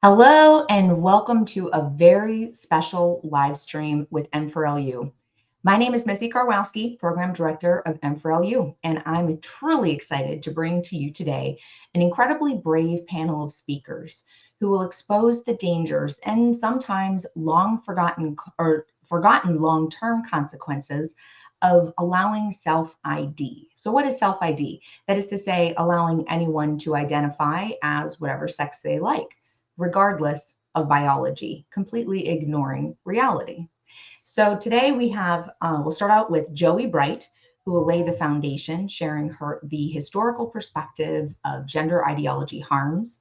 Hello and welcome to a very special live stream with M4LU. My name is Missy Karwowski, Program Director of M4LU, and I'm truly excited to bring to you today an incredibly brave panel of speakers who will expose the dangers and sometimes long forgotten long-term consequences of allowing self-ID. So what is self-ID? That is to say, allowing anyone to identify as whatever sex they like, regardless of biology, completely ignoring reality. So today we'll start out with Joey Brite, who will lay the foundation, sharing the historical perspective of gender ideology harms.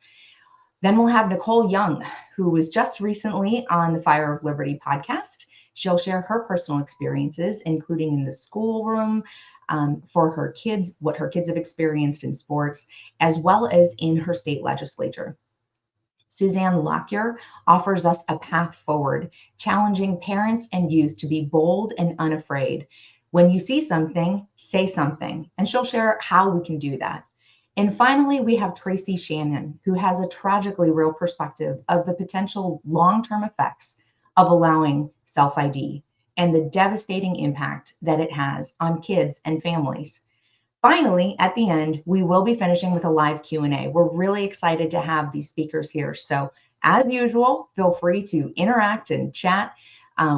Then we'll have Nicolle Young, who was just recently on the Fire of Liberty podcast. She'll share her personal experiences, including in the schoolroom, for her kids, what her kids have experienced in sports, as well as in her state legislature. Suzanne Lockyer offers us a path forward, challenging parents and youth to be bold and unafraid. When you see something, say something, and she'll share how we can do that. And finally, we have Tracy Shannon, who has a tragically real perspective of the potential long-term effects of allowing self-ID and the devastating impact that it has on kids and families. Finally, at the end, we will be finishing with a live Q&A. We're really excited to have these speakers here. So as usual, feel free to interact and chat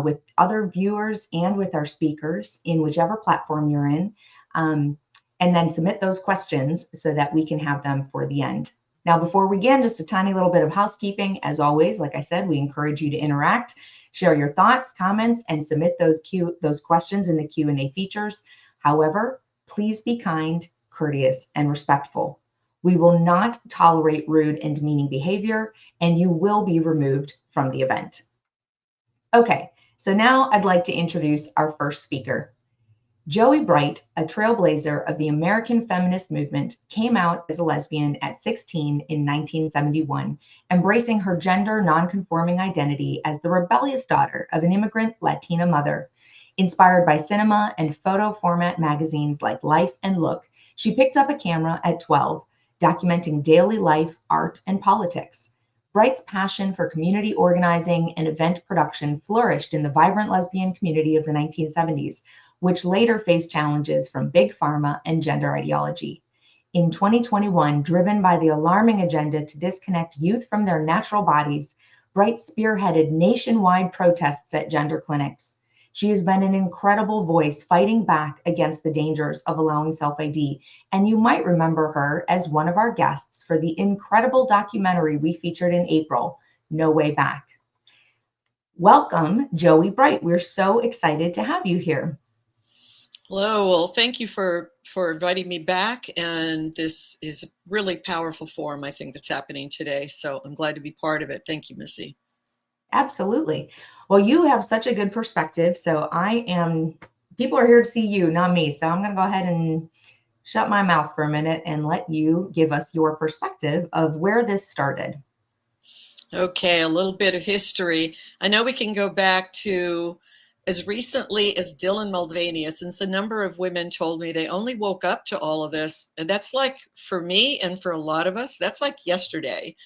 with other viewers and with our speakers in whichever platform you're in, and then submit those questions so that we can have them for the end. Now, before we begin, just a tiny little bit of housekeeping. As always, like I said, we encourage you to interact, share your thoughts, comments, and submit those questions in the Q&A features. However, please be kind, courteous, and respectful. We will not tolerate rude and demeaning behavior, and you will be removed from the event. Okay, so now I'd like to introduce our first speaker. Joey Brite, a trailblazer of the American feminist movement, came out as a lesbian at 16 in 1971, embracing her gender nonconforming identity as the rebellious daughter of an immigrant Latina mother. Inspired by cinema and photo format magazines like Life and Look, she picked up a camera at 12, documenting daily life, art, and politics. Brite's passion for community organizing and event production flourished in the vibrant lesbian community of the 1970s, which later faced challenges from big pharma and gender ideology. In 2021, driven by the alarming agenda to disconnect youth from their natural bodies, Brite spearheaded nationwide protests at gender clinics. She has been an incredible voice fighting back against the dangers of allowing self-ID, and you might remember her as one of our guests for the incredible documentary we featured in April, No Way Back. Welcome, Joey Brite. We're so excited to have you here. Hello. Well, thank you for inviting me back. And this is a really powerful forum, I think, that's happening today. So I'm glad to be part of it. Thank you, Missy. Absolutely. Well, you have such a good perspective. So people are here to see you, not me. So I'm going to go ahead and shut my mouth for a minute and let you give us your perspective of where this started. Okay, a little bit of history. I know we can go back to as recently as Dylan Mulvaney, since a number of women told me they only woke up to all of this. And that's like, for me and for a lot of us, that's like yesterday.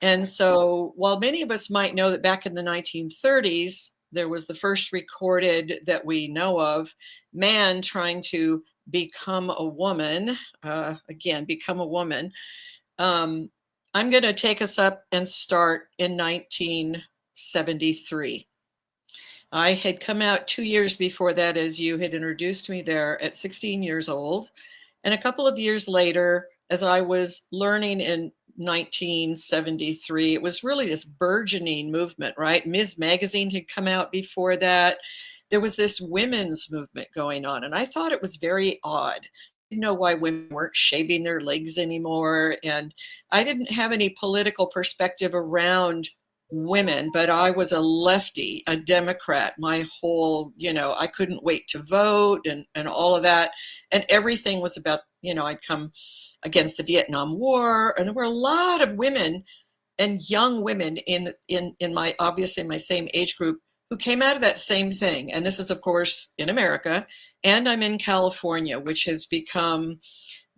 And so while many of us might know that back in the 1930s, there was the first recorded that we know of man trying to become a woman, become a woman. I'm going to take us up and start in 1973. I had come out 2 years before that, as you had introduced me there, at 16 years old. And a couple of years later, as I was learning in 1973, it was really this burgeoning movement, right? Ms. Magazine had come out before that. There was this women's movement going on, and I thought it was very odd. I didn't know why women weren't shaving their legs anymore, and I didn't have any political perspective around women, but I was a lefty, a Democrat. My whole, I couldn't wait to vote and all of that. And everything was about, I'd come against the Vietnam War. And there were a lot of women and young women in my, obviously my same age group, who came out of that same thing. And this is, of course, in America. And I'm in California, which has become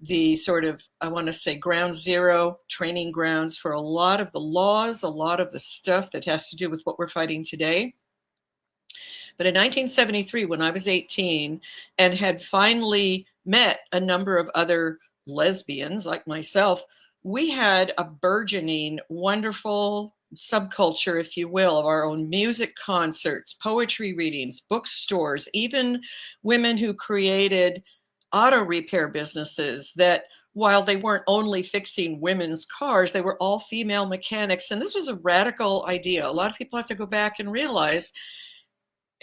the sort of, I want to say, ground zero, training grounds for a lot of the laws, a lot of the stuff that has to do with what we're fighting today. But in 1973, when I was 18 and had finally met a number of other lesbians like myself, we had a burgeoning, wonderful subculture, if you will, of our own music concerts, poetry readings, bookstores, even women who created auto repair businesses that, while they weren't only fixing women's cars, they were all female mechanics. And this was a radical idea. A lot of people have to go back and realize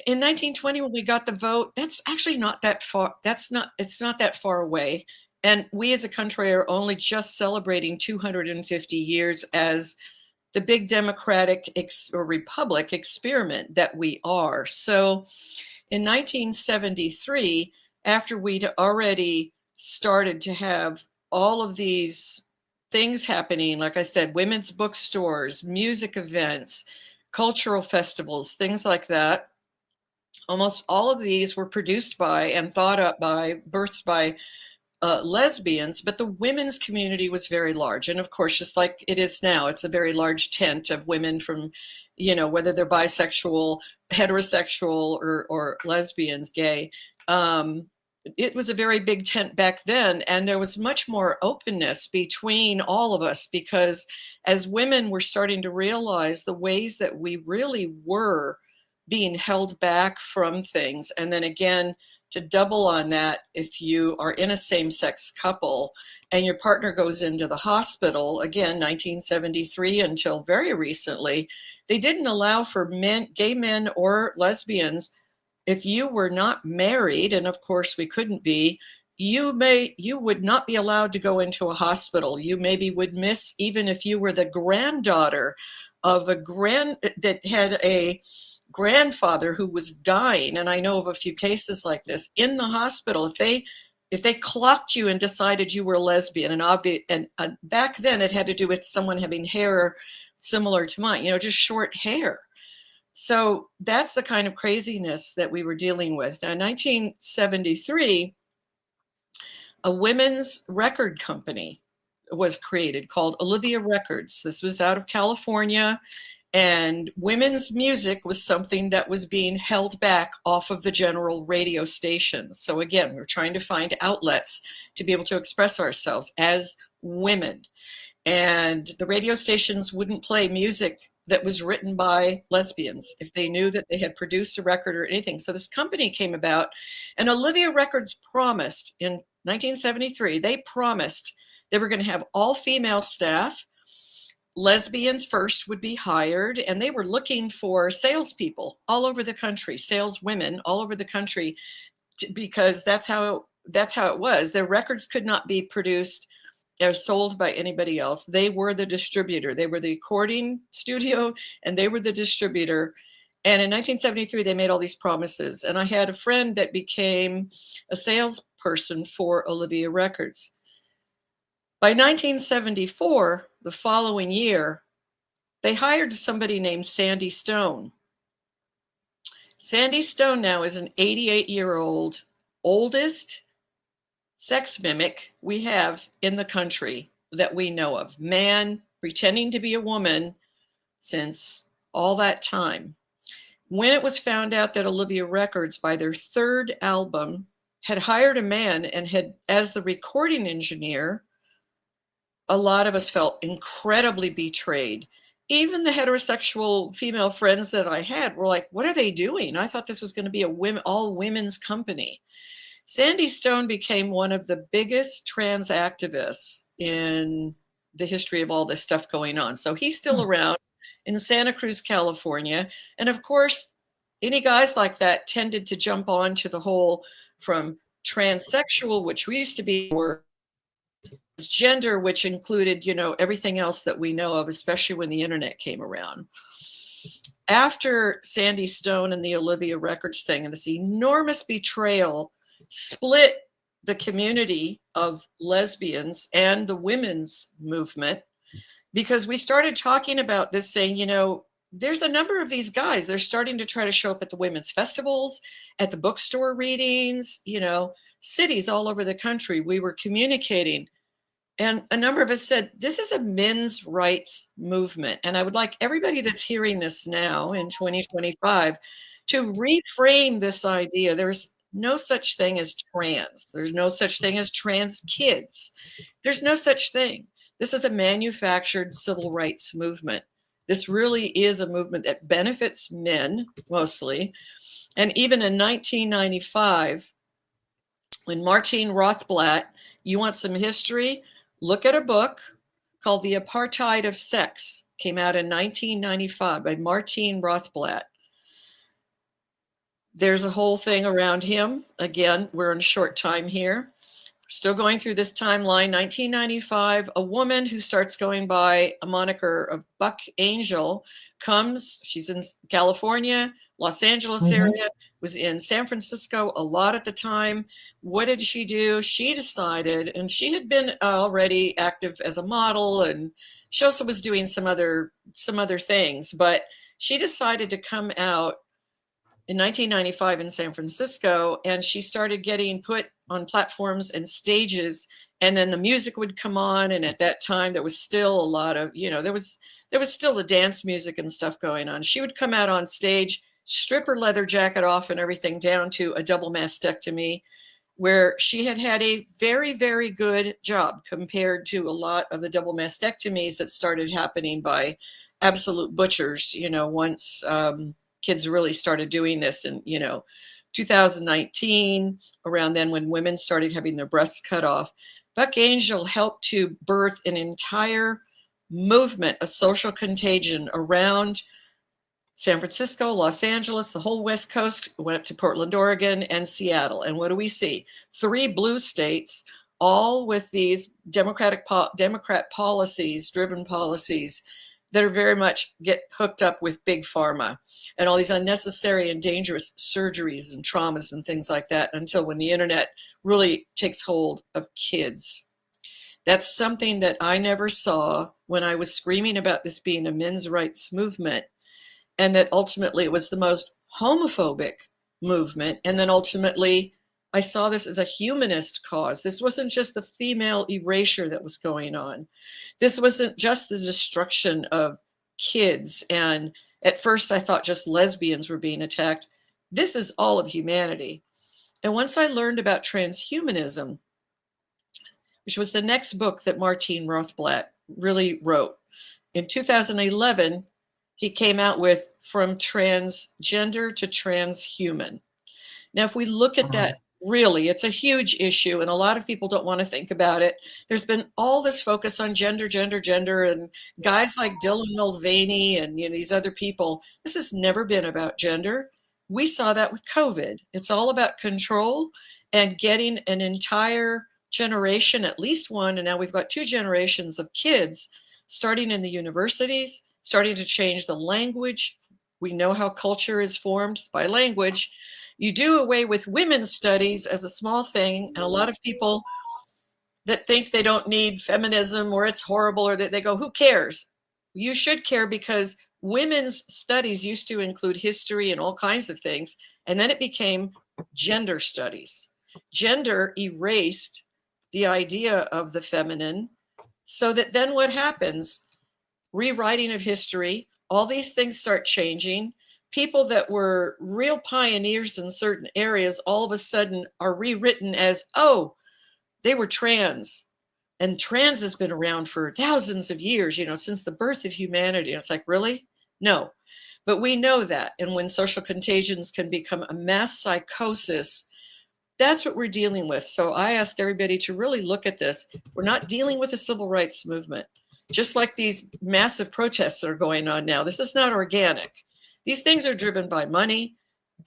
in 1920, when we got the vote, that's actually not that far. It's not that far away. And we as a country are only just celebrating 250 years as the big democratic or republic experiment that we are. So in 1973, after we'd already started to have all of these things happening, like I said, women's bookstores, music events, cultural festivals, things like that, almost all of these were produced by and thought up by, birthed by lesbians, but the women's community was very large. And of course, just like it is now, it's a very large tent of women from, whether they're bisexual, heterosexual, or lesbians, gay. It was a very big tent back then, and there was much more openness between all of us, because as women were starting to realize the ways that we really were being held back from things. And then again, to double on that, if you are in a same-sex couple and your partner goes into the hospital, again, 1973 until very recently, they didn't allow for men, gay men or lesbians, if you were not married, and of course we couldn't be, you would not be allowed to go into a hospital. You maybe would miss, even if you were the granddaughter of that had a grandfather who was dying, and I know of a few cases like this in the hospital. If they clocked you and decided you were a lesbian, and back then it had to do with someone having hair similar to mine, just short hair. So that's the kind of craziness that we were dealing with. Now, in 1973, a women's record company was created called Olivia Records. This was out of California, and women's music was something that was being held back off of the general radio stations. So again, we're trying to find outlets to be able to express ourselves as women. And the radio stations wouldn't play music that was written by lesbians if they knew that they had produced a record or anything. So this company came about, and Olivia Records promised in 1973, they promised they were going to have all female staff. Lesbians first would be hired, and they were looking for salespeople all over the country, saleswomen all over the country, because that's how it was. Their records could not be produced or sold by anybody else. They were the distributor. They were the recording studio, and they were the distributor. And in 1973, they made all these promises. And I had a friend that became a salesperson for Olivia Records. By 1974, the following year, they hired somebody named Sandy Stone. Sandy Stone now is an 88-year-old, oldest sex mimic we have in the country that we know of. Man pretending to be a woman since all that time. When it was found out that Olivia Records, by their third album, had hired a man and had, as the recording engineer, a lot of us felt incredibly betrayed. Even the heterosexual female friends that I had were like, what are they doing? I thought this was going to be all women's company. Sandy Stone became one of the biggest trans activists in the history of all this stuff going on. So he's still around in Santa Cruz, California. And of course, any guys like that tended to jump on to the whole from transsexual, which we used to be, or gender, which included, everything else that we know of, especially when the internet came around. After Sandy Stone and the Olivia Records thing and this enormous betrayal split the community of lesbians and the women's movement, because we started talking about this, saying, there's a number of these guys. They're starting to try to show up at the women's festivals, at the bookstore readings, cities all over the country. We were communicating. And a number of us said, this is a men's rights movement. And I would like everybody that's hearing this now in 2025 to reframe this idea. There's no such thing as trans. There's no such thing as trans kids. There's no such thing. This is a manufactured civil rights movement. This really is a movement that benefits men mostly. And even in 1995, when Martine Rothblatt, you want some history? Look at a book called The Apartheid of Sex, came out in 1995 by Martine Rothblatt. There's a whole thing around him. Again, we're in a short time here. Still going through this timeline, 1995, a woman who starts going by a moniker of Buck Angel comes, she's in California, Los Angeles area, was in San Francisco a lot at the time. What did she do? She decided, and she had been already active as a model, and she also was doing some other things, but she decided to come out in 1995 in San Francisco, and she started getting put on platforms and stages, and then the music would come on, and at that time there was still a lot of, there was still the dance music and stuff going on. She would come out on stage, strip her leather jacket off and everything, down to a double mastectomy, where she had had a very, very good job compared to a lot of the double mastectomies that started happening by absolute butchers, once kids really started doing this in, 2019, around then when women started having their breasts cut off. Buck Angel helped to birth an entire movement, a social contagion around San Francisco, Los Angeles, the whole West Coast, went up to Portland, Oregon, and Seattle. And what do we see? 3 blue states, all with these Democrat policies, driven policies, that are very much get hooked up with big pharma and all these unnecessary and dangerous surgeries and traumas and things like that, until when the internet really takes hold of kids. That's something that I never saw when I was screaming about this being a men's rights movement, and that ultimately it was the most homophobic movement. And then ultimately I saw this as a humanist cause. This wasn't just the female erasure that was going on. This wasn't just the destruction of kids. And at first I thought just lesbians were being attacked. This is all of humanity. And once I learned about transhumanism, which was the next book that Martine Rothblatt really wrote, in 2011, he came out with From Transgender to Transhuman. Now, if we look at that, really, it's a huge issue, and a lot of people don't want to think about it. There's been all this focus on gender, and guys like Dylan Mulvaney and these other people. This has never been about gender. We saw that with COVID. It's all about control and getting an entire generation, at least one, and now we've got 2 generations of kids starting in the universities, starting to change the language. We know how culture is formed by language. You do away with women's studies as a small thing, and a lot of people that think they don't need feminism or it's horrible, or that they go, who cares? You should care, because women's studies used to include history and all kinds of things, and then it became gender studies. Gender erased the idea of the feminine, so that then what happens? Rewriting of history, all these things start changing. People that were real pioneers in certain areas all of a sudden are rewritten as, oh, they were trans. And trans has been around for thousands of years, since the birth of humanity. And it's like, really? No. But we know that. And when social contagions can become a mass psychosis, that's what we're dealing with. So I ask everybody to really look at this. We're not dealing with a civil rights movement. Just like these massive protests that are going on now, this is not organic. These things are driven by money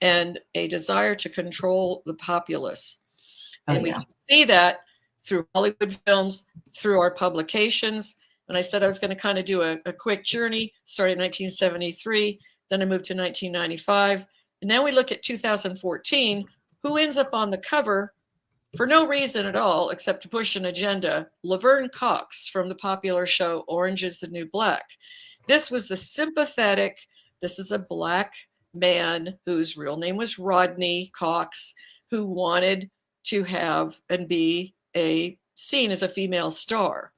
and a desire to control the populace. And we can see that through Hollywood films, through our publications. And I said I was going to kind of do a quick journey, starting in 1973, then I moved to 1995. And now we look at 2014, who ends up on the cover for no reason at all except to push an agenda? Laverne Cox from the popular show Orange is the New Black. This was the sympathetic, this is a Black man whose real name was Rodney Cox, who wanted to have and be seen as a female star.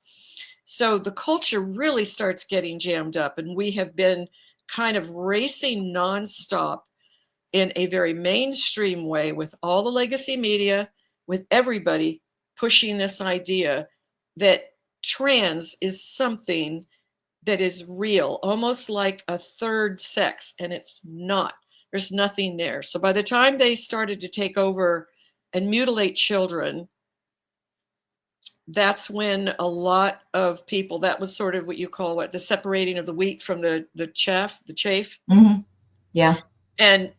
So the culture really starts getting jammed up, and we have been kind of racing nonstop in a very mainstream way with all the legacy media, with everybody pushing this idea that trans is something that is real, almost like a third sex, and it's not. There's nothing there. So by the time they started to take over and mutilate children, that's when a lot of people, that was sort of what you call the separating of the wheat from the chaff. Mm-hmm. Yeah. And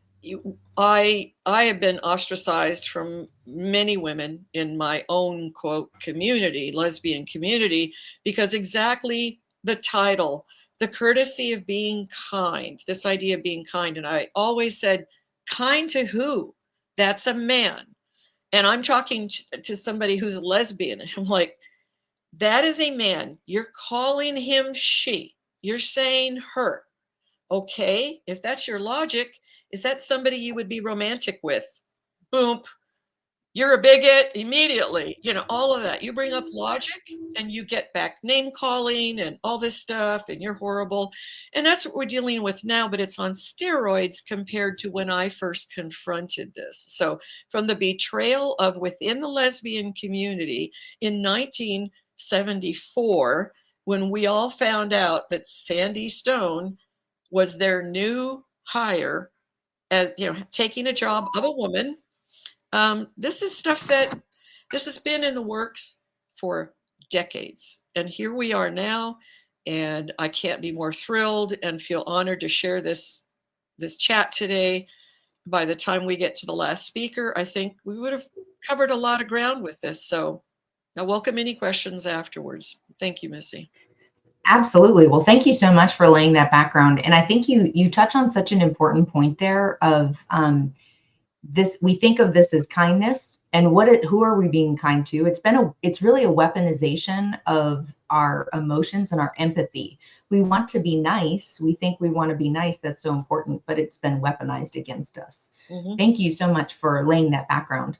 I have been ostracized from many women in my own quote community, lesbian community, because exactly the title, the courtesy of being kind, this idea of being kind. And I always said, kind to who? That's a man. And I'm talking to somebody who's a lesbian. And I'm like, that is a man. You're calling him she. You're saying her. Okay, if that's your logic, is that somebody you would be romantic with? Boom, you're a bigot immediately. All of that. You bring up logic and you get back name calling and all this stuff, and you're horrible. And that's what we're dealing with now, but it's on steroids compared to when I first confronted this. So, from the betrayal of within the lesbian community in 1974, when we all found out that Sandy Stone was their new hire, as taking a job of a woman. This is stuff that this has been in the works for decades, and here we are now. And I can't be more thrilled and feel honored to share this chat today. By the time we get to the last speaker, I think we would have covered a lot of ground with this. So I welcome any questions afterwards. Thank you, Missy. Absolutely. Well, thank you so much for laying that background. And I think you touch on such an important point there of this. We think of this as kindness, and who are we being kind to? It's really a weaponization of our emotions and our empathy. We want to be nice. We think we want to be nice. That's so important, but it's been weaponized against us. Mm-hmm. Thank you so much for laying that background.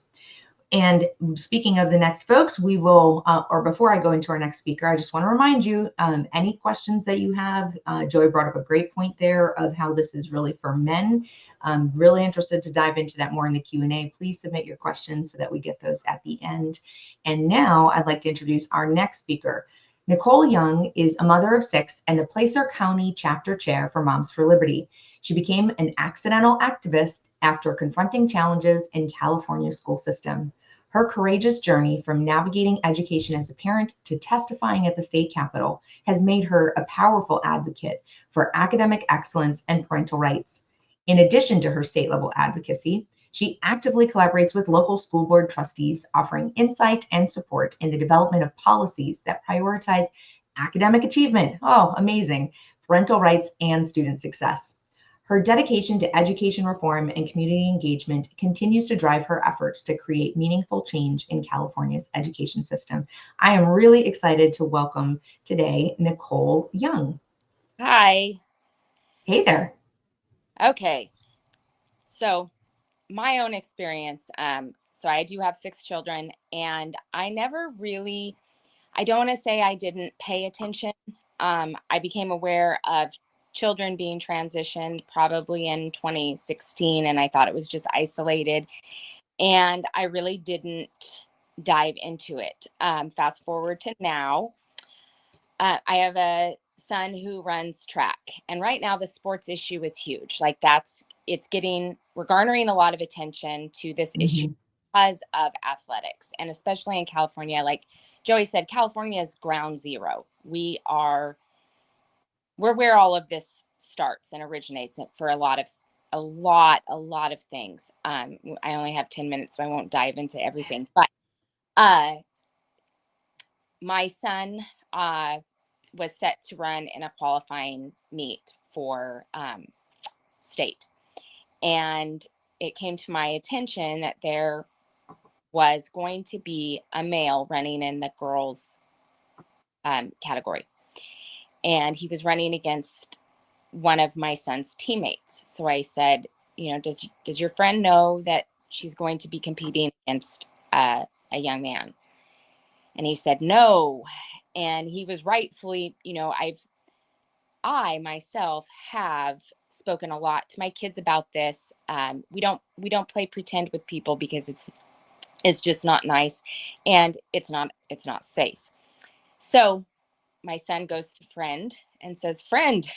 And speaking of the next folks, we will, or before I go into our next speaker, I just want to remind you, any questions that you have, Joey brought up a great point there of how this is really for men. I'm really interested to dive into that more in the Q&A. Please submit your questions so that we get those at the end. And now I'd like to introduce our next speaker. Nicolle Young is a mother of 6 and the Placer County chapter chair for Moms for Liberty. She became an accidental activist after confronting challenges in California's school system. Her courageous journey from navigating education as a parent to testifying at the state capitol has made her a powerful advocate for academic excellence and parental rights. In addition to her state level advocacy, she actively collaborates with local school board trustees, offering insight and support in the development of policies that prioritize academic achievement, amazing, parental rights, and student success. Her dedication to education reform and community engagement continues to drive her efforts to create meaningful change in California's education system. I am really excited to welcome today Nicolle Young. Hi. Hey there. Okay. So my own experience, so I do have 6 children, and I don't want to say I didn't pay attention. I became aware of children being transitioned probably in 2016, and I thought it was just isolated, and I really didn't dive into it. Fast forward to now, I have a son who runs track, and right now the sports issue is huge. We're garnering a lot of attention to this issue because of athletics, and especially in California. Like Joey said, California is ground zero. We're where all of this starts and originates for a lot of things. I only have 10 minutes, so I won't dive into everything. But my son was set to run in a qualifying meet for state. And it came to my attention that there was going to be a male running in the girls category. and he was running against one of my son's teammates. So I said, does your friend know that she's going to be competing against a young man? And he said, no. And he was rightfully, I myself have spoken a lot to my kids about this. We don't play pretend with people because it's just not nice, and it's not safe. So my son goes to friend and says, friend,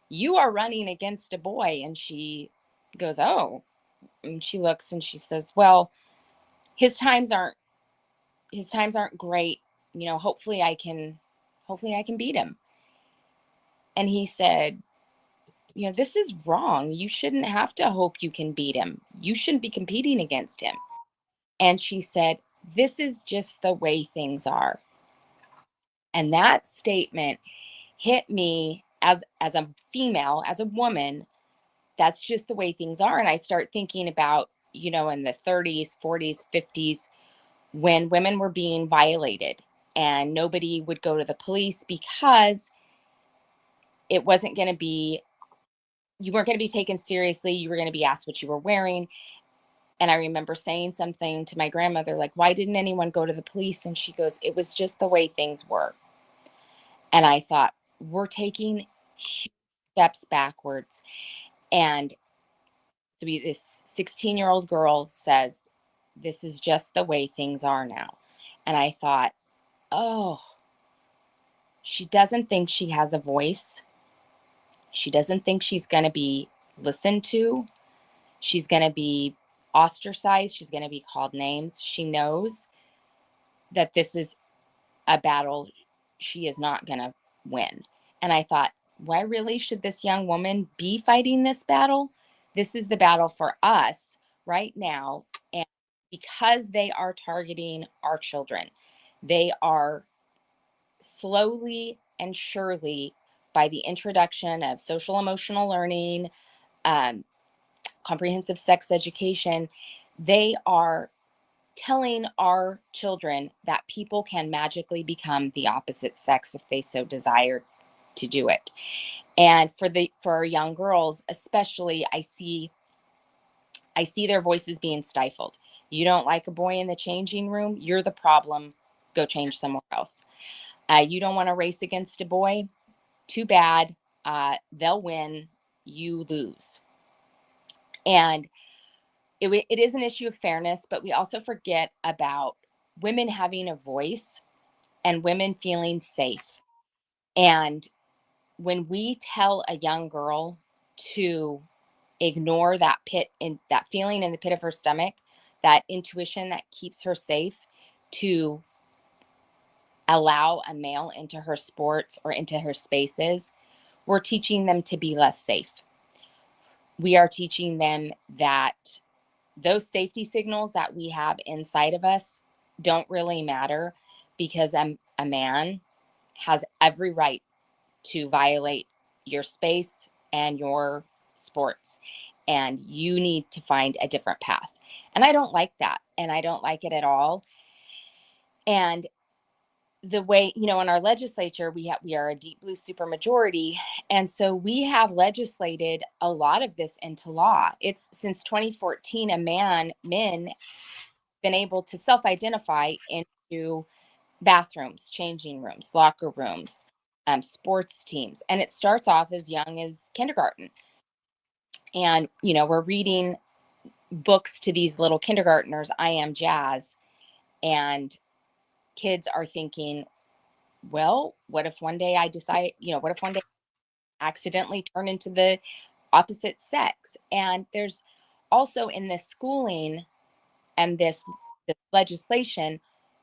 you are running against a boy. And she goes, oh. And she looks and she says, well, his times aren't great. Hopefully I can beat him. And he said, this is wrong. You shouldn't have to hope you can beat him. You shouldn't be competing against him. And she said, this is just the way things are. And that statement hit me as a female, as a woman. That's just the way things are. And I start thinking about, in the 30s, 40s, 50s, when women were being violated and nobody would go to the police because it wasn't going to be, you weren't going to be taken seriously. You were going to be asked what you were wearing. And I remember saying something to my grandmother, like, why didn't anyone go to the police? And she goes, it was just the way things were. And I thought, we're taking huge steps backwards. And so this 16-year-old girl says, this is just the way things are now. And I thought, oh, she doesn't think she has a voice. She doesn't think she's going to be listened to. She's going to be ostracized. She's going to be called names. She knows that this is a battle she is not going to win. And I thought, why really should this young woman be fighting this battle? This is the battle for us right now. And because they are targeting our children, they are slowly and surely, by the introduction of social emotional learning, comprehensive sex education, they are telling our children that people can magically become the opposite sex if they so desire to do it. And for our young girls, especially, I see their voices being stifled. You don't like a boy in the changing room, you're the problem. Go change somewhere else. You don't want to race against a boy, too bad. They'll win, you lose. And it is an issue of fairness, but we also forget about women having a voice and women feeling safe. And when we tell a young girl to ignore that that feeling in the pit of her stomach, that intuition that keeps her safe, to allow a male into her sports or into her spaces, we're teaching them to be less safe. We are teaching them that those safety signals that we have inside of us don't really matter, because a man has every right to violate your space and your sports, and you need to find a different path. And I don't like that, and I don't like it at all. And the way, in our legislature, we are a deep blue supermajority, and so we have legislated a lot of this into law. It's since 2014, men been able to self-identify into bathrooms, changing rooms, locker rooms, sports teams, and it starts off as young as kindergarten. And we're reading books to these little kindergartners, I Am Jazz, and kids are thinking, well, what if one day I decide, what if one day I accidentally turn into the opposite sex? And there's also, in this schooling and this legislation,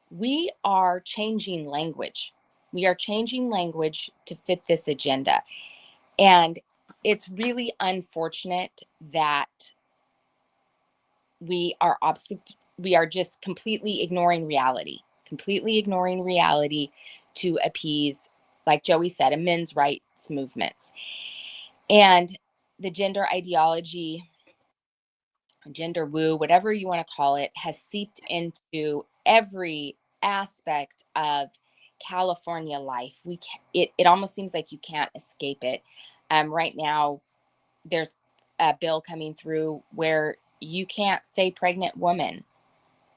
we are changing language. We are changing language to fit this agenda. And it's really unfortunate that we are just completely ignoring reality to appease, like Joey said, a men's rights movements. And the gender ideology, gender woo, whatever you want to call it, has seeped into every aspect of California life. It almost seems like you can't escape it. Right now, there's a bill coming through where you can't say pregnant woman.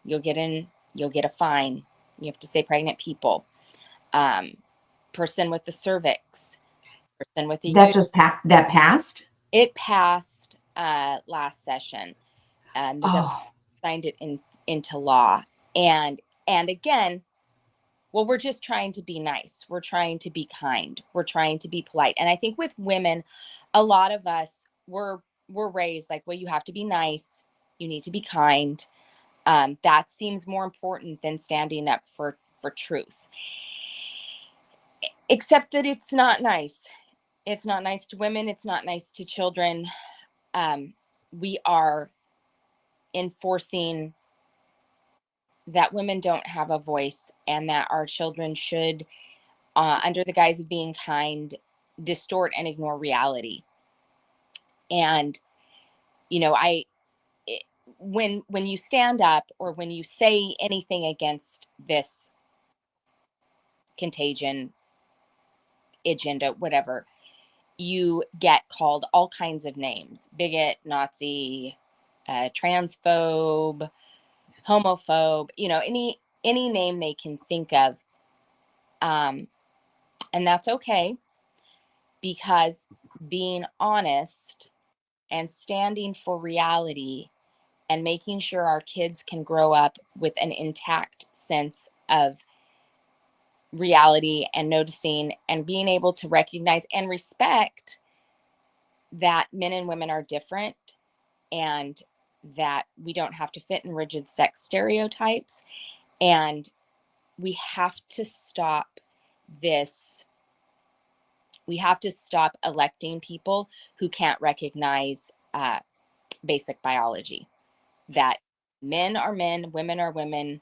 You'll get a fine. You have to say pregnant people. Person with the cervix. Person with the that that passed. It passed last session. The governor signed it into law. And again, well, we're just trying to be nice. We're trying to be kind. We're trying to be polite. And I think with women, a lot of us were raised like, well, you have to be nice. You need to be kind. That seems more important than standing up for truth. Except that it's not nice. It's not nice to women. It's not nice to children. We are enforcing that women don't have a voice, and that our children should, under the guise of being kind, distort and ignore reality. And, you know, when you stand up or when you say anything against this contagion agenda, whatever, you get called all kinds of names: bigot, Nazi, transphobe, homophobe, you know, any name they can think of. And that's okay, because being honest and standing for reality and making sure our kids can grow up with an intact sense of reality and noticing and being able to recognize and respect that men and women are different, and that we don't have to fit in rigid sex stereotypes. And we have to stop this. We have to stop electing people who can't recognize basic biology, that men are men, women are women,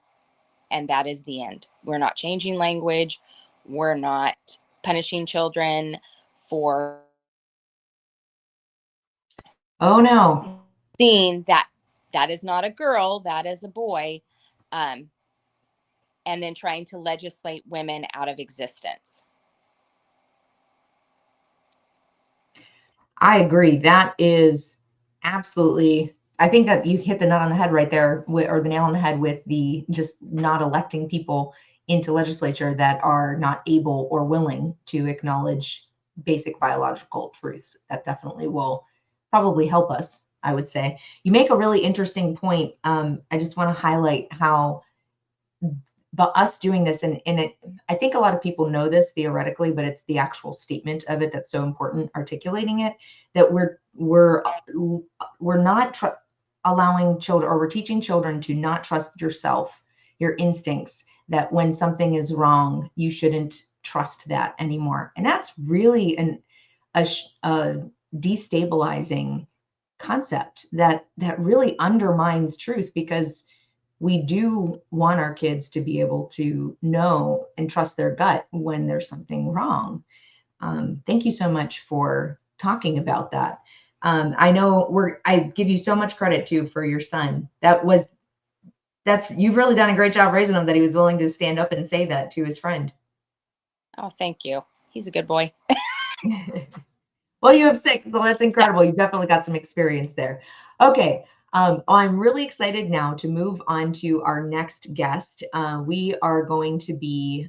and that is the end. We're not changing language. We're not punishing children for seeing that is not a girl, that is a boy, and then trying to legislate women out of existence. I agree. That is absolutely, I think that you hit the nut on the head right there, or the nail on the head, with the just not electing people into legislature that are not able or willing to acknowledge basic biological truths. That definitely will probably help us, I would say. You make a really interesting point. I just want to highlight how, but us doing this, and it, I think a lot of people know this theoretically, but it's the actual statement of it that's so important, articulating it, that we're not allowing children, or we're teaching children to not trust yourself, your instincts, that when something is wrong, you shouldn't trust that anymore. And that's really a destabilizing concept that really undermines truth, because we do want our kids to be able to know and trust their gut when there's something wrong. Thank you so much for talking about that. I know I give you so much credit too for your son. You've really done a great job raising him, that he was willing to stand up and say that to his friend. Oh, thank you. He's a good boy. Well, you have 6, so that's incredible. You've definitely got some experience there. Okay. I'm really excited now to move on to our next guest. We are going to be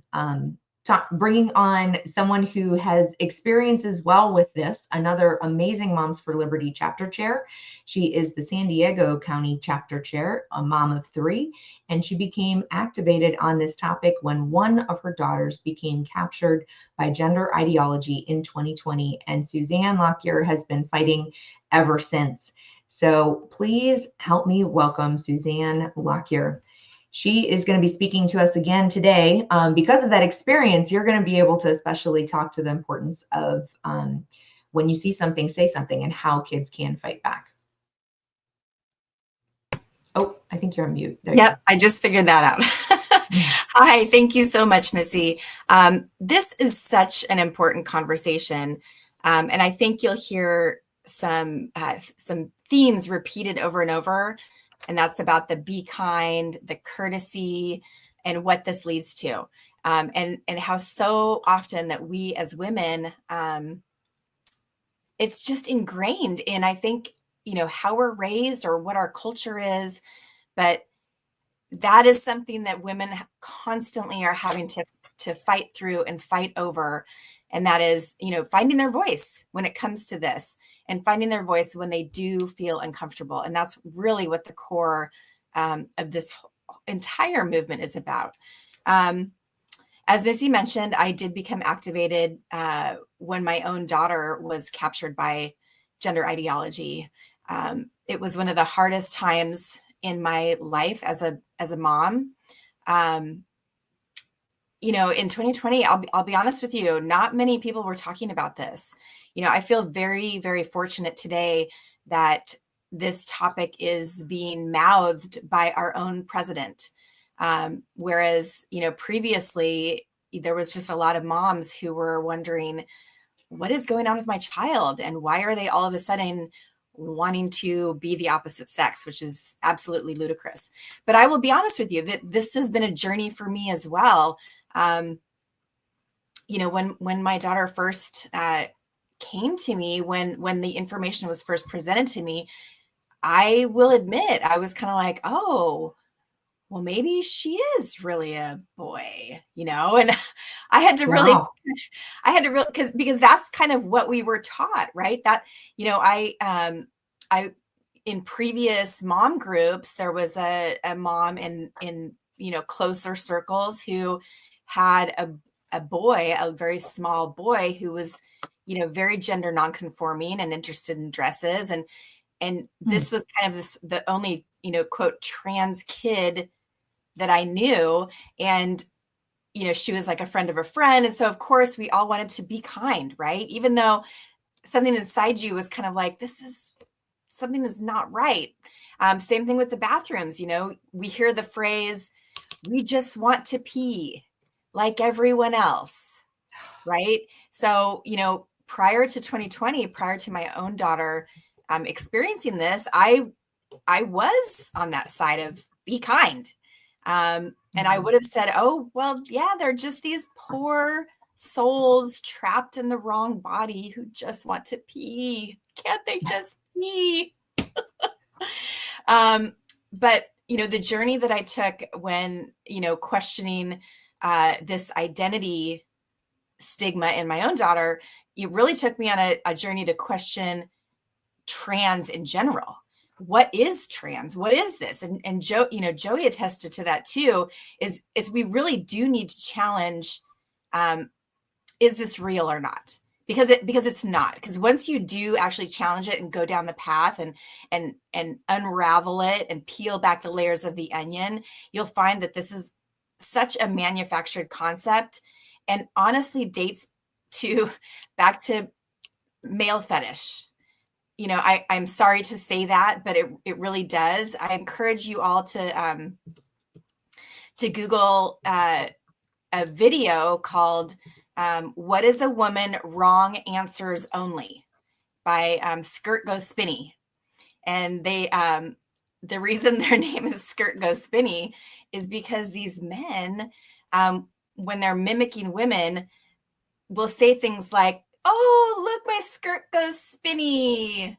bringing on someone who has experience as well with this, another amazing Moms for Liberty chapter chair. She is the San Diego County chapter chair, a mom of 3, and she became activated on this topic when one of her daughters became captured by gender ideology in 2020, and Suzanne Lockyer has been fighting ever since. So please help me welcome Suzanne Lockyer. She is going to be speaking to us again today. Because of that experience, you're going to be able to especially talk to the importance of when you see something, say something, and how kids can fight back. Oh, I think you're on mute. Yep, I just figured that out. Hi, thank you so much, Missy. This is such an important conversation, and I think you'll hear some themes repeated over and over, and that's about the be kind, the courtesy, and what this leads to. and how so often that we as women, it's just ingrained in, I think, how we're raised or what our culture is. But that is something that women constantly are having to fight through and fight over. And that is, finding their voice when it comes to this, and finding their voice when they do feel uncomfortable. And that's really what the core of this entire movement is about. As Missy mentioned, I did become activated when my own daughter was captured by gender ideology. It was one of the hardest times in my life as a mom. In 2020, I'll be honest with you, not many people were talking about this. I feel very, very fortunate today that this topic is being mouthed by our own president. Whereas, previously there was just a lot of moms who were wondering, what is going on with my child? And why are they all of a sudden wanting to be the opposite sex, which is absolutely ludicrous. But I will be honest with you that this has been a journey for me as well. When my daughter first came to me, when the information was first presented to me, I will admit I was kind of like, oh, well, maybe she is really a boy, and I had to really, Wow. because that's kind of what we were taught, right? That, I, in previous mom groups, there was a mom in closer circles who had a boy, a very small boy who was, very gender nonconforming and interested in dresses. And this was kind of the only, quote, trans kid that I knew. And, she was like a friend of a friend. And so of course we all wanted to be kind, right? Even though something inside you was kind of like, something is not right. Same thing with the bathrooms. We hear the phrase, we just want to pee like everyone else. Right. So, prior to 2020, prior to my own daughter experiencing this, I was on that side of be kind. And I would have said, oh, well, yeah, they're just these poor souls trapped in the wrong body who just want to pee. Can't they just pee? But, the journey that I took when, questioning this identity stigma in my own daughter, it really took me on a journey to question trans in general. What is trans? What is this? And Joey attested to that too, is we really do need to challenge, is this real or not? Because it's not. Because once you do actually challenge it and go down the path and unravel it and peel back the layers of the onion, you'll find that this is such a manufactured concept, and honestly dates back to male fetish. I'm sorry to say that, but it really does. I encourage you all to Google a video called "What is a Woman? Wrong Answers Only" by Skirt Go Spinny. And they the reason their name is Skirt Go Spinny is because these men, when they're mimicking women, will say things like, oh, look, my skirt goes spinny.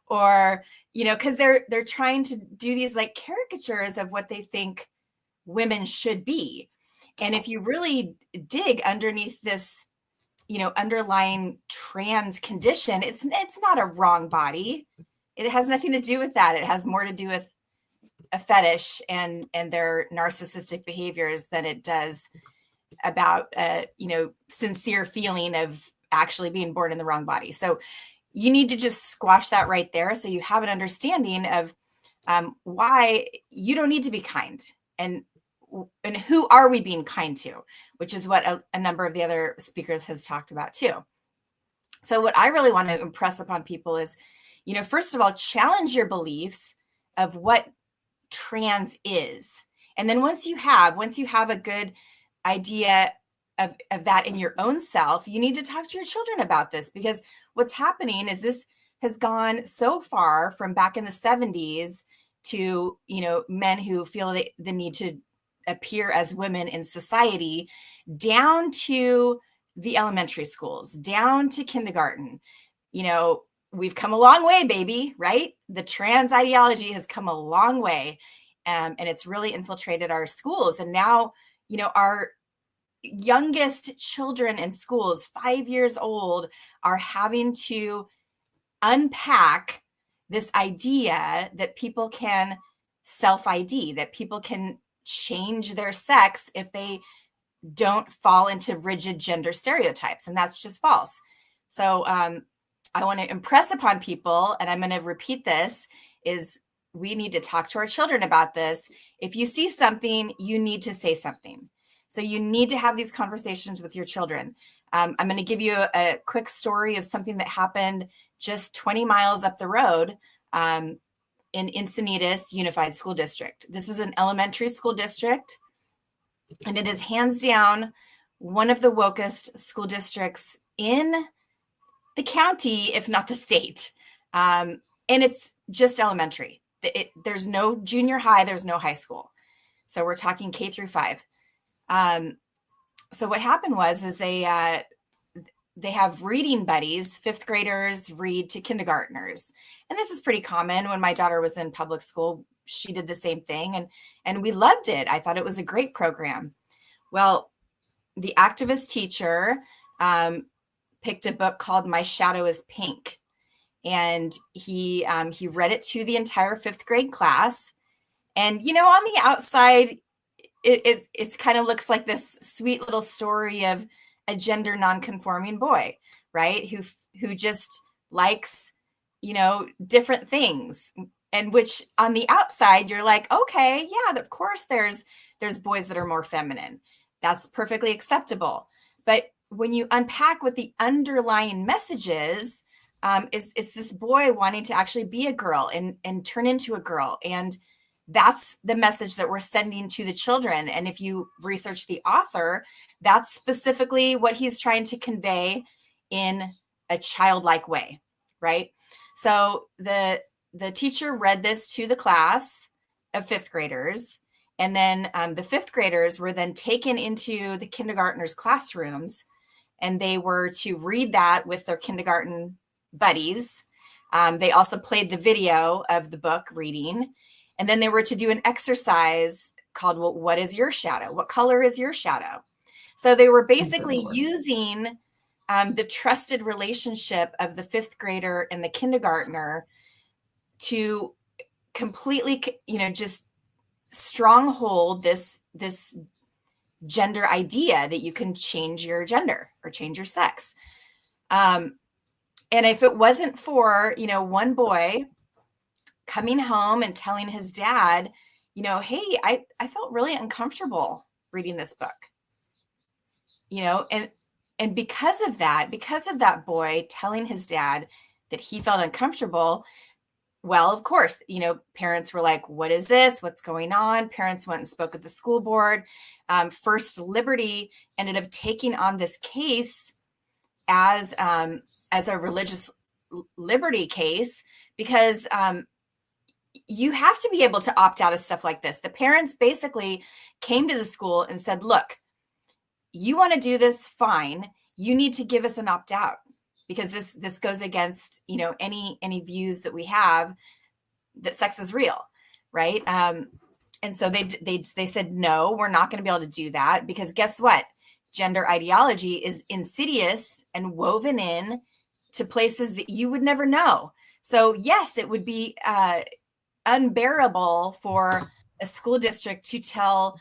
Or, because they're trying to do these like caricatures of what they think women should be. And if you really dig underneath this, underlying trans condition, it's not a wrong body. It has nothing to do with that. It has more to do with a fetish and their narcissistic behaviors than it does about sincere feeling of actually being born in the wrong body. So you need to just squash that right there, so you have an understanding of why you don't need to be kind, and who are we being kind to, which is what a number of the other speakers has talked about too. So what I really want to impress upon people is, first of all, challenge your beliefs of what trans is. And then once you have a good idea of that in your own self, you need to talk to your children about this, because what's happening is this has gone so far from back in the 70s to, men who feel the need to appear as women in society, down to the elementary schools, down to kindergarten. You know, we've come a long way, baby, right? The trans ideology has come a long way, and it's really infiltrated our schools. And now, you know, our youngest children in schools, 5 years old, are having to unpack this idea that people can self-ID, that people can change their sex if they don't fall into rigid gender stereotypes. And that's just false. So I want to impress upon people, and I'm going to repeat this, is we need to talk to our children about this. If you see something, you need to say something. So you need to have these conversations with your children. I'm going to give you a quick story of something that happened just 20 miles up the road in Encinitas Unified School District. This is an elementary school district, and it is hands down one of the wokest school districts in the county, if not the state. And it's just elementary. There's no junior high, there's no high school. So we're talking K through 5. So what happened is they have reading buddies. 5th graders read to kindergartners. And this is pretty common. When my daughter was in public school, she did the same thing. And we loved it. I thought it was a great program. Well, the activist teacher picked a book called My Shadow is Pink. And he read it to the entire 5th grade class. And, you know, on the outside, it kind of looks like this sweet little story of a gender nonconforming boy, right? Who just likes, you know, different things. And which on the outside, you're like, okay, yeah, of course there's boys that are more feminine. That's perfectly acceptable. But when you unpack what the underlying message is, it's this boy wanting to actually be a girl and turn into a girl. And that's the message that we're sending to the children. And if you research the author, that's specifically what he's trying to convey in a childlike way, right? So the teacher read this to the class of 5th graders. And then the 5th graders were then taken into the kindergartners' classrooms, and they were to read that with their kindergarten buddies. They also played the video of the book reading. And then they were to do an exercise called, well, what is your shadow? What color is your shadow? So they were basically using the trusted relationship of the 5th grader and the kindergartner to completely, you know, just stronghold this gender idea that you can change your gender or change your sex. And if it wasn't for, you know, one boy coming home and telling his dad, you know, hey, I felt really uncomfortable reading this book, you know, and because of that boy telling his dad that he felt uncomfortable, well, of course, you know, parents were like, what is this? What's going on? Parents went and spoke at the school board. First Liberty ended up taking on this case as a religious liberty case, because you have to be able to opt out of stuff like this. The parents basically came to the school and said, look, you want to do this, fine. You need to give us an opt out, because this goes against, you know, any views that we have that sex is real, right? And so they said, no, we're not going to be able to do that, because guess what? Gender ideology is insidious and woven in to places that you would never know. So yes, it would be unbearable for a school district to tell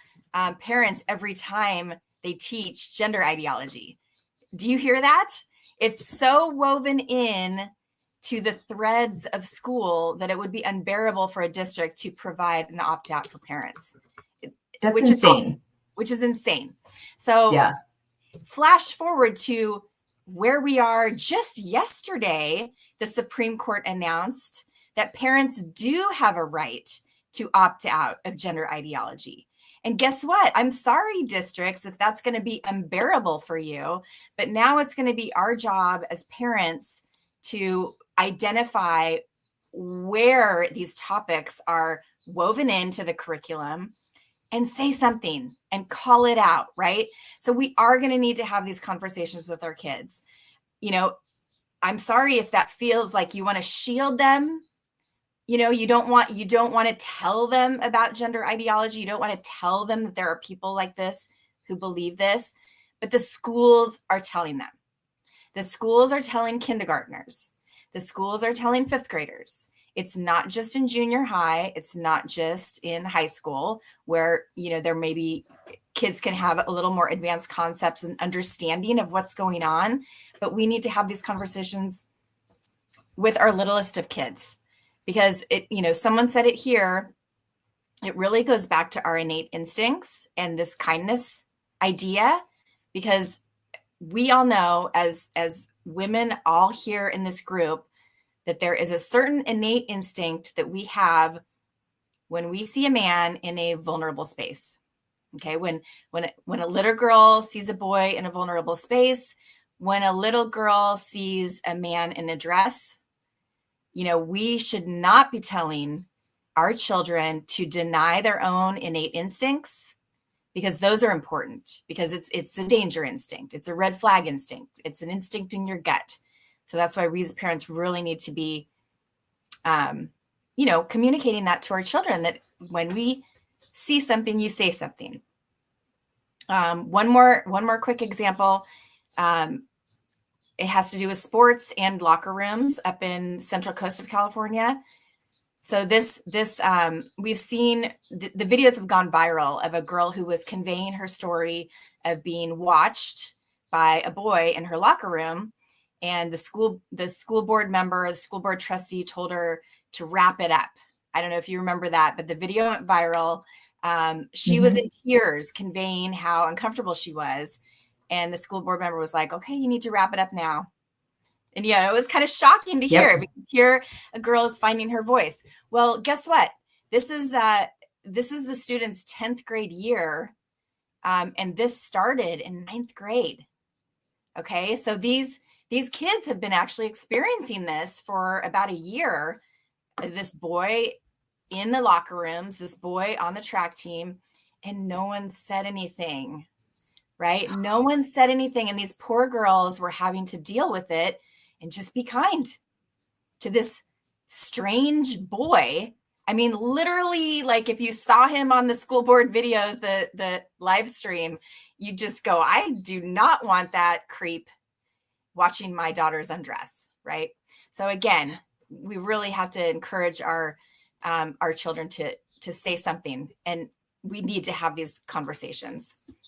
parents every time they teach gender ideology. Do you hear that? It's so woven in to the threads of school that it would be unbearable for a district to provide an opt-out for parents. That's insane. Which is insane. So yeah. Flash forward to where we are just yesterday, the Supreme Court announced that parents do have a right to opt out of gender ideology. And guess what? I'm sorry, districts, if that's going to be unbearable for you, but now it's going to be our job as parents to identify where these topics are woven into the curriculum, and say something and call it out, right? So we are going to need to have these conversations with our kids. You know, I'm sorry if that feels like you want to shield them. You know, you don't want to tell them about gender ideology. You don't want to tell them that there are people like this who believe this, but the schools are telling them. The schools are telling kindergartners. The schools are telling fifth graders. It's not just in junior high. It's not just in high school where, you know, there may be kids can have a little more advanced concepts and understanding of what's going on, but we need to have these conversations with our littlest of kids. Because it, you know, someone said it here, it really goes back to our innate instincts and this kindness idea, because we all know as women all here in this group that there is a certain innate instinct that we have when we see a man in a vulnerable space. Okay, when a little girl sees a boy in a vulnerable space, when a little girl sees a man in a dress, you know, we should not be telling our children to deny their own innate instincts, because those are important, because it's a danger instinct. It's a red flag instinct. It's an instinct in your gut. So that's why we as parents really need to be, you know, communicating that to our children, that when we see something, you say something. One more quick example. It has to do with sports and locker rooms up in Central Coast of California. So this we've seen the videos have gone viral of a girl who was conveying her story of being watched by a boy in her locker room, and the school board member, the school board trustee, told her to wrap it up. I don't know if you remember that, but the video went viral. She was in tears conveying how uncomfortable she was. And the school board member was like, okay, you need to wrap it up now. And yeah, it was kind of shocking to hear, because here a girl is finding her voice. Well, guess what? This is the student's 10th grade year. And this started in 9th grade. Okay. So these kids have been actually experiencing this for about a year. This boy in the locker rooms, this boy on the track team, and no one said anything. Right? No one said anything. And these poor girls were having to deal with it and just be kind to this strange boy. I mean, literally, like if you saw him on the school board videos, the live stream, you just go, I do not want that creep watching my daughters undress. Right? So again, we really have to encourage our children to say something, and we need to have these conversations.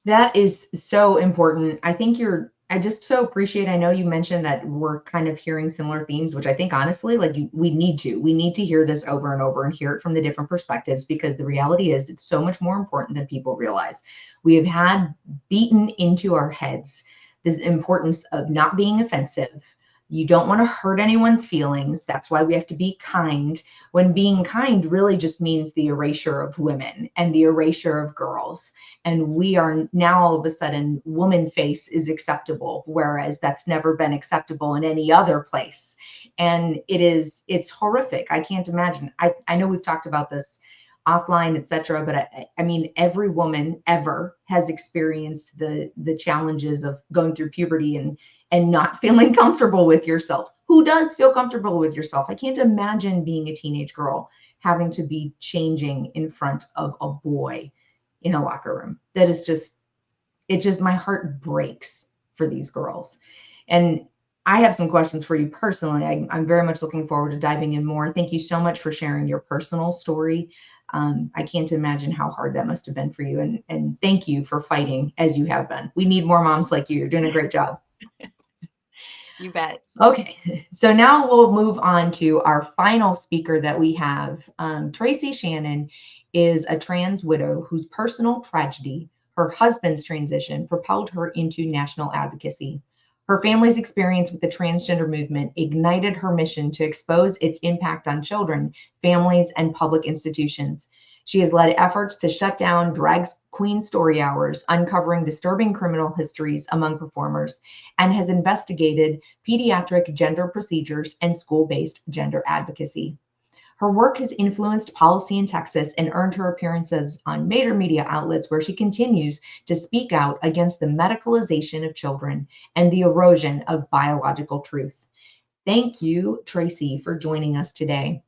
That is so important. I just so appreciate, I know you mentioned that we're kind of hearing similar themes, which I think honestly, like we need to hear this over and over and hear it from the different perspectives, because the reality is it's so much more important than people realize. We have had beaten into our heads the importance of not being offensive. You don't want to hurt anyone's feelings. That's why we have to be kind, when being kind really just means the erasure of women and the erasure of girls. And we are now all of a sudden, woman face is acceptable, whereas that's never been acceptable in any other place. And it's horrific. I can't imagine. I know we've talked about this offline, etc. But I mean, every woman ever has experienced the challenges of going through puberty and not feeling comfortable with yourself. Who does feel comfortable with yourself? I can't imagine being a teenage girl having to be changing in front of a boy in a locker room. That is just my heart breaks for these girls. And I have some questions for you personally. I'm very much looking forward to diving in more. Thank you so much for sharing your personal story. I can't imagine how hard that must have been for you. And thank you for fighting as you have been. We need more moms like you. You're doing a great job. You bet. Okay, so now we'll move on to our final speaker that we have. Tracy Shannon is a trans widow whose personal tragedy, her husband's transition, propelled her into national advocacy. Her family's experience with the transgender movement ignited her mission to expose its impact on children, families, and public institutions. She has led efforts to shut down drag queen story hours, uncovering disturbing criminal histories among performers, and has investigated pediatric gender procedures and school-based gender advocacy. Her work has influenced policy in Texas and earned her appearances on major media outlets where she continues to speak out against the medicalization of children and the erosion of biological truth. Thank you, Tracy, for joining us today.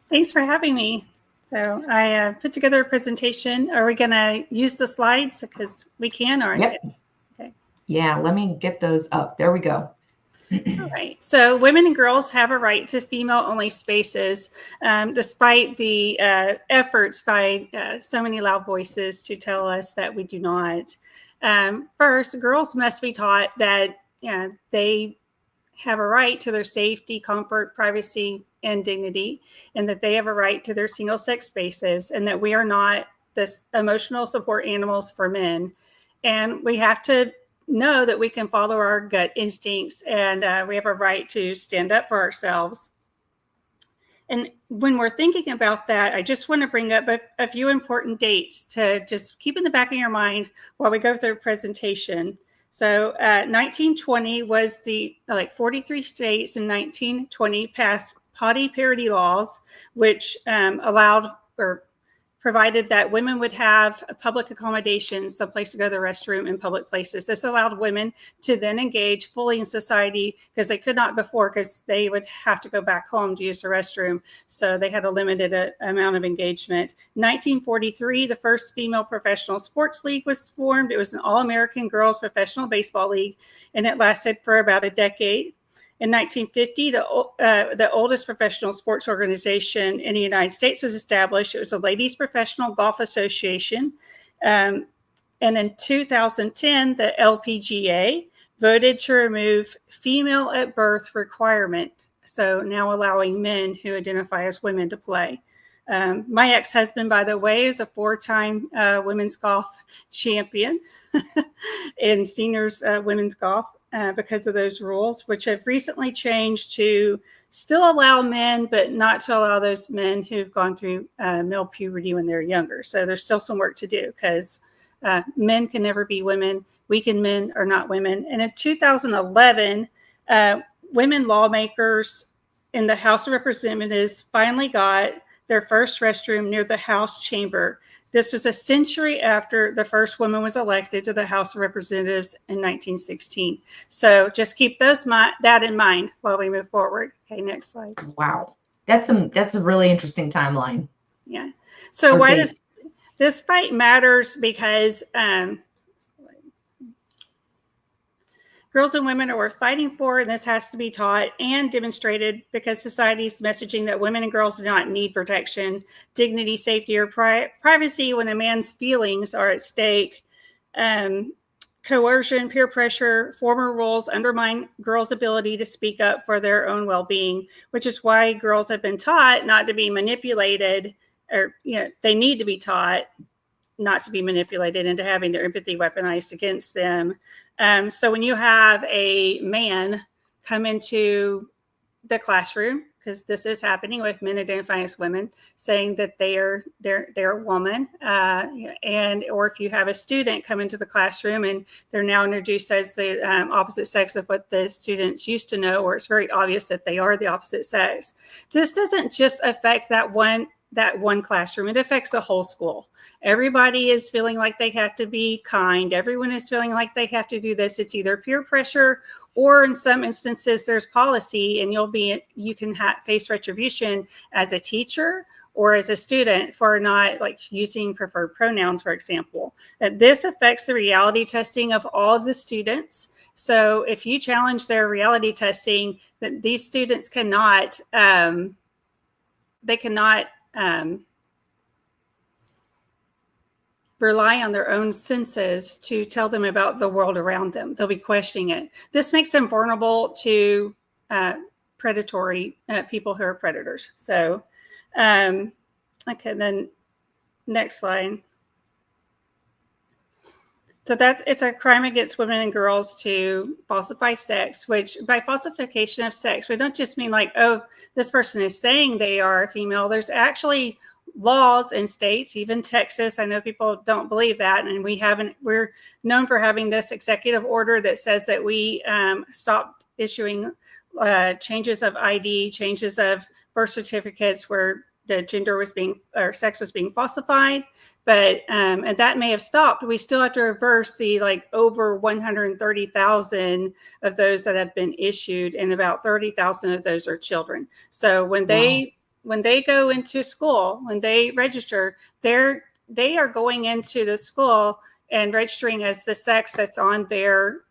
Thanks for having me. So I put together a presentation. Are we going to use the slides? Because we can, or yep. Okay. Yeah, let me get those up. There we go. All right. So women and girls have a right to female-only spaces, despite the efforts by so many loud voices to tell us that we do not. First, girls must be taught that they have a right to their safety, comfort, privacy, and dignity, and that they have a right to their single-sex spaces, and that we are not this emotional support animals for men. And we have to know that we can follow our gut instincts, and we have a right to stand up for ourselves. And when we're thinking about that, I just want to bring up a few important dates to just keep in the back of your mind while we go through the presentation. So 1920 was 43 states in 1920 passed potty parity laws, which allowed or provided that women would have public accommodations, some place to go to the restroom in public places. This allowed women to then engage fully in society, because they could not before, because they would have to go back home to use the restroom. So they had a limited amount of engagement. 1943, the first female professional sports league was formed. It was an all-American girls professional baseball league, and it lasted for about a decade. In 1950, the oldest professional sports organization in the United States was established. It was a Ladies Professional Golf Association. And in 2010, the LPGA voted to remove female at birth requirement, so now allowing men who identify as women to play. My ex-husband, by the way, is a 4-time women's golf champion in seniors women's golf. Because of those rules, which have recently changed to still allow men, but not to allow those men who've gone through male puberty when they're younger. So there's still some work to do, because men can never be women. Weakened men are not women. And in 2011, women lawmakers in the House of Representatives finally got their first restroom near the House chamber. This was a century after the first woman was elected to the House of Representatives in 1916. So just keep that in mind while we move forward. Okay, next slide. Wow, that's a really interesting timeline. Yeah. So why does this fight matters? Because girls and women are worth fighting for, and this has to be taught and demonstrated, because society's messaging that women and girls do not need protection, dignity, safety, or privacy when a man's feelings are at stake. Coercion, peer pressure, former roles undermine girls' ability to speak up for their own well-being, which is why girls have been taught not to be manipulated, or they need to be taught not to be manipulated into having their empathy weaponized against them. So when you have a man come into the classroom, because this is happening with men identifying as women, saying that they're a woman, or if you have a student come into the classroom and they're now introduced as the opposite sex of what the students used to know, or it's very obvious that they are the opposite sex. This doesn't just affect that one classroom. It affects the whole school. Everybody is feeling like they have to be kind. Everyone is feeling like they have to do this. It's either peer pressure, or in some instances there's policy, and you can face retribution as a teacher or as a student for not using preferred pronouns, for example. That this affects the reality testing of all of the students. So if you challenge their reality testing, that these students cannot rely on their own senses to tell them about the world around them. They'll be questioning it. This makes them vulnerable to predatory people who are predators. So, okay, then next slide. So it's a crime against women and girls to falsify sex, which by falsification of sex, we don't just mean this person is saying they are a female. There's actually laws in states, even Texas. I know people don't believe that. And we're known for having this executive order that says that we stopped issuing changes of ID, changes of birth certificates where the gender was being, or sex was being falsified, but and that may have stopped. We still have to reverse the like over 130,000 of those that have been issued, and about 30,000 of those are children. So when they go into school, when they register, they are going into the school and registering as the sex that's on their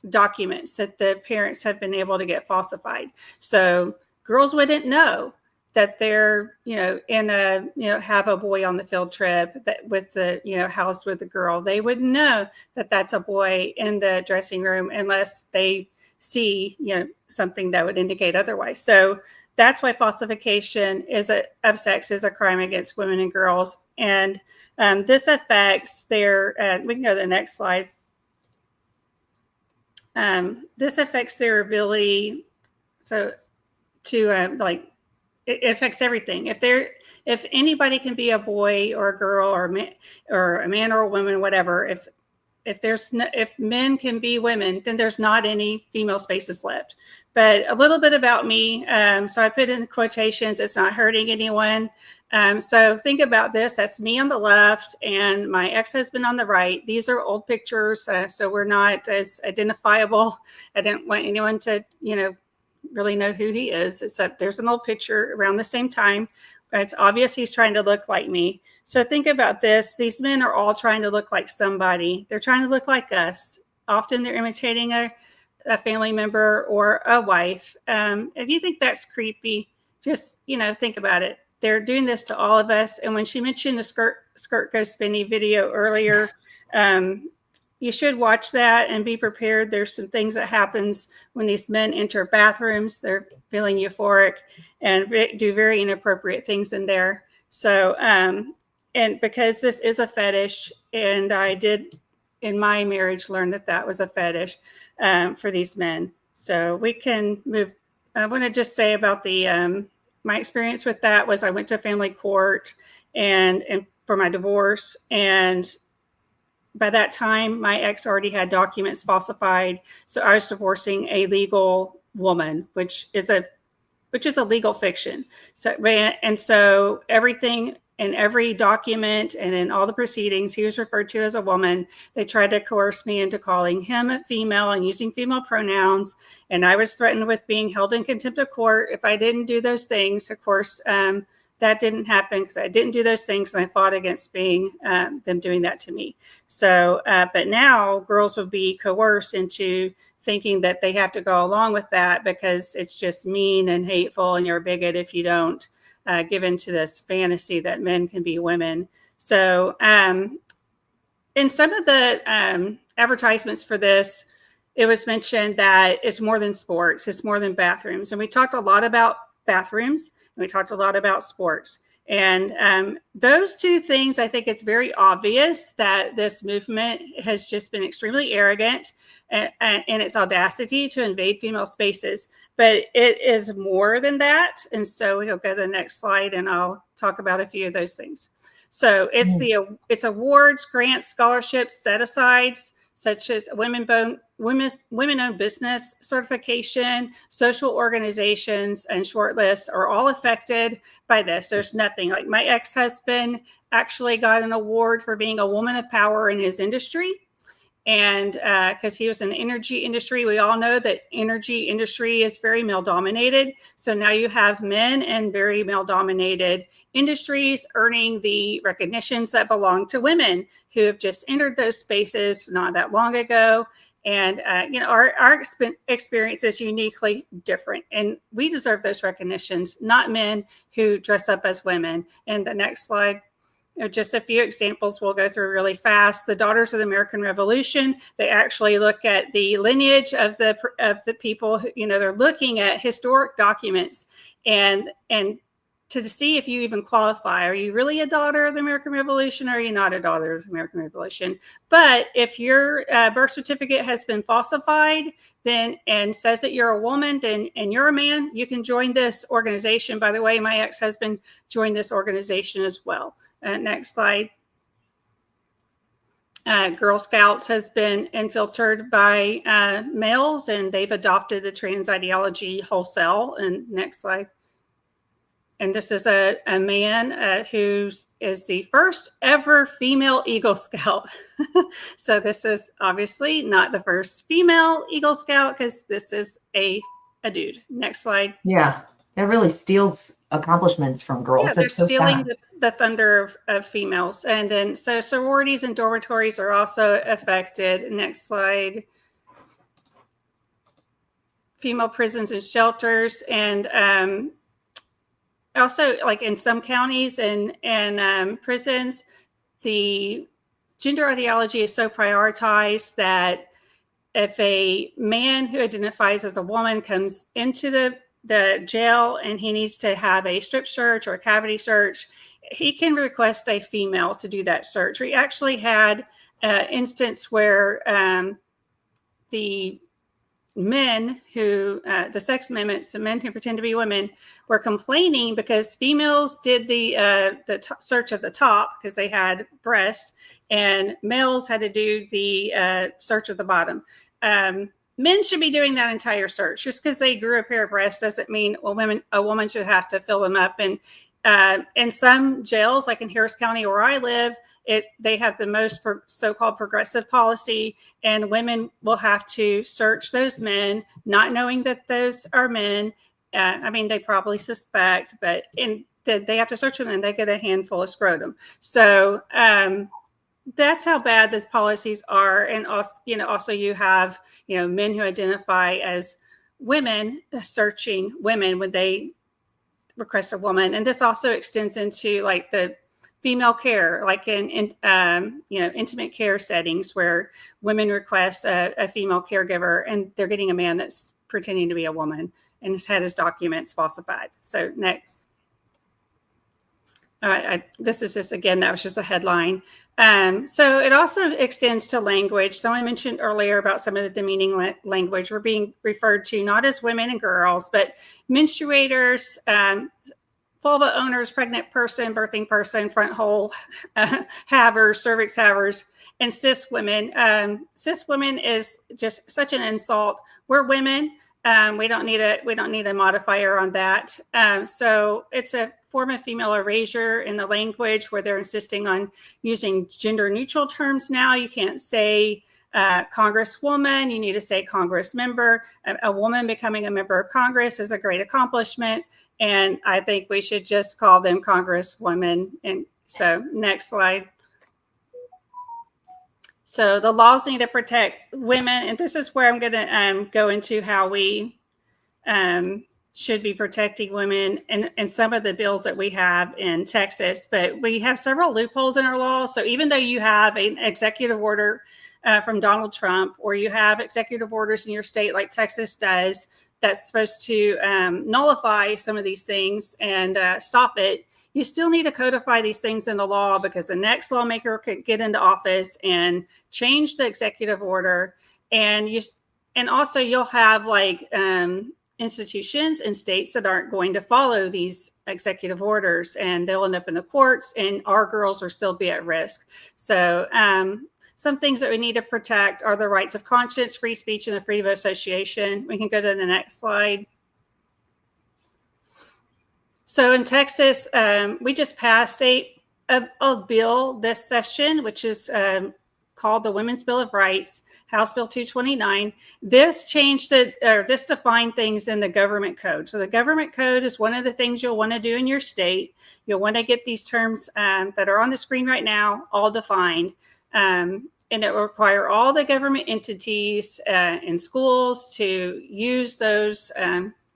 documents that the parents have been able to get falsified. So girls wouldn't know that they're, in a, have a boy on the field trip that with the, housed with the girl. They wouldn't know that that's a boy in the dressing room unless they see, something that would indicate otherwise. So that's why falsification of sex is a crime against women and girls. And this affects their, we can go to the next slide. This affects their ability, it affects everything. If anybody can be a boy or a girl or a man or a woman, whatever, if men can be women, then there's not any female spaces left. But a little bit about me. So I put in quotations, it's not hurting anyone. So think about this. That's me on the left and my ex-husband on the right. These are old pictures. So we're not as identifiable. I didn't want anyone to, really know who he is, except there's an old picture around the same time. It's obvious he's trying to look like me. So think about this. These men are all trying to look like somebody. They're trying to look like us. Often they're imitating a family member or a wife. If you think that's creepy, just, think about it. They're doing this to all of us. And when she mentioned the skirt goes spinny video earlier, you should watch that and be prepared. There's some things that happens when these men enter bathrooms. They're feeling euphoric and do very inappropriate things in there. So, and because this is a fetish, and I did in my marriage learn that was a fetish for these men. So we can move. I want to just say about the my experience with that was I went to family court and for my divorce, and by that time, my ex already had documents falsified. So I was divorcing a legal woman, which is a legal fiction. So everything in every document and in all the proceedings, he was referred to as a woman. They tried to coerce me into calling him a female and using female pronouns. And I was threatened with being held in contempt of court if I didn't do those things. Of course, that didn't happen because I didn't do those things, and I fought against them doing that to me. So, but now girls will be coerced into thinking that they have to go along with that because it's just mean and hateful, and you're a bigot if you don't give into this fantasy that men can be women. So, in some of the advertisements for this, it was mentioned that it's more than sports, it's more than bathrooms, and we talked a lot about bathrooms. We talked a lot about sports, and those two things, I think it's very obvious that this movement has just been extremely arrogant in its audacity to invade female spaces, but it is more than that. And so we'll go to the next slide and I'll talk about a few of those things. So it's awards, grants, scholarships, set-asides, such as women-owned business certification, social organizations, and shortlists are all affected by this. There's nothing. Like my ex-husband actually got an award for being a woman of power in his industry. And because he was in the energy industry, we all know that energy industry is very male dominated. So now you have men in very male dominated industries earning the recognitions that belong to women who have just entered those spaces not that long ago. And, our experience is uniquely different, and we deserve those recognitions, not men who dress up as women. And the next slide. Just a few examples we'll go through really fast. The Daughters of the American Revolution, they actually look at the lineage of the people, they're looking at historic documents and to see if you even qualify. Are you really a daughter of the American Revolution, or are you not a daughter of the American Revolution? But if your birth certificate has been falsified and says that you're a woman and you're a man, you can join this organization. By the way, my ex-husband joined this organization as well. Next slide. Girl Scouts has been infiltrated by males, and they've adopted the trans ideology wholesale. And next slide. and this is a man who is the first ever female Eagle Scout. So this is obviously not the first female Eagle Scout, because this is a dude. Next slide. Yeah, that really steals accomplishments from girls. Yeah, they're That's so stealing sad. the thunder of females. And then, so sororities and dormitories are also affected. Next slide. Female prisons and shelters, and also, like in some counties and prisons, the gender ideology is so prioritized that if a man who identifies as a woman comes into the jail and he needs to have a strip search or a cavity search, he can request a female to do that search. We actually had an instance where the men who, the sex amendments, the men who pretend to be women, were complaining because females did the search of the top because they had breasts, and males had to do the search of the bottom. Men should be doing that entire search. Just because they grew a pair of breasts doesn't mean a woman should have to fill them up. And in some jails, like in Harris County where I live, they have the most so-called progressive policy, and women will have to search those men, not knowing that those are men. I mean, they probably suspect, but they have to search them and they get a handful of scrotum. So that's how bad those policies are. And also you have, men who identify as women searching women when they request a woman. And this also extends into like the female care, like in intimate care settings where women request a female caregiver and they're getting a man that's pretending to be a woman and has had his documents falsified. So next. All right, this is just, again, that was just a headline. So it also extends to language. Someone mentioned earlier about some of the demeaning language. We're being referred to not as women and girls, but menstruators, vulva owners, pregnant person, birthing person, front hole havers, cervix havers, and cis women. Cis women is just such an insult. We're women. We don't need a modifier on that. So it's a form of female erasure in the language where they're insisting on using gender neutral terms now. You can't say Congresswoman, you need to say Congress member. A woman becoming a member of Congress is a great accomplishment. And I think we should just call them Congresswomen. And so next slide. So the laws need to protect women. And this is where I'm going to go into how we should be protecting women and some of the bills that we have in Texas. But we have several loopholes in our law. So even though you have an executive order from Donald Trump, or you have executive orders in your state like Texas does, that's supposed to nullify some of these things and stop it, you still need to codify these things in the law, because the next lawmaker could get into office and change the executive order. And also you'll have like institutions and states that aren't going to follow these executive orders, and they'll end up in the courts, and our girls will still be at risk. So some things that we need to protect are the rights of conscience, free speech, and the freedom of association. We can go to the next slide. So in Texas, we just passed a bill this session, which is called the Women's Bill of Rights, House Bill 229. This this defined things in the government code. So the government code is one of the things you'll want to do in your state. You'll want to get these terms that are on the screen right now all defined. And it will require all the government entities and schools to use those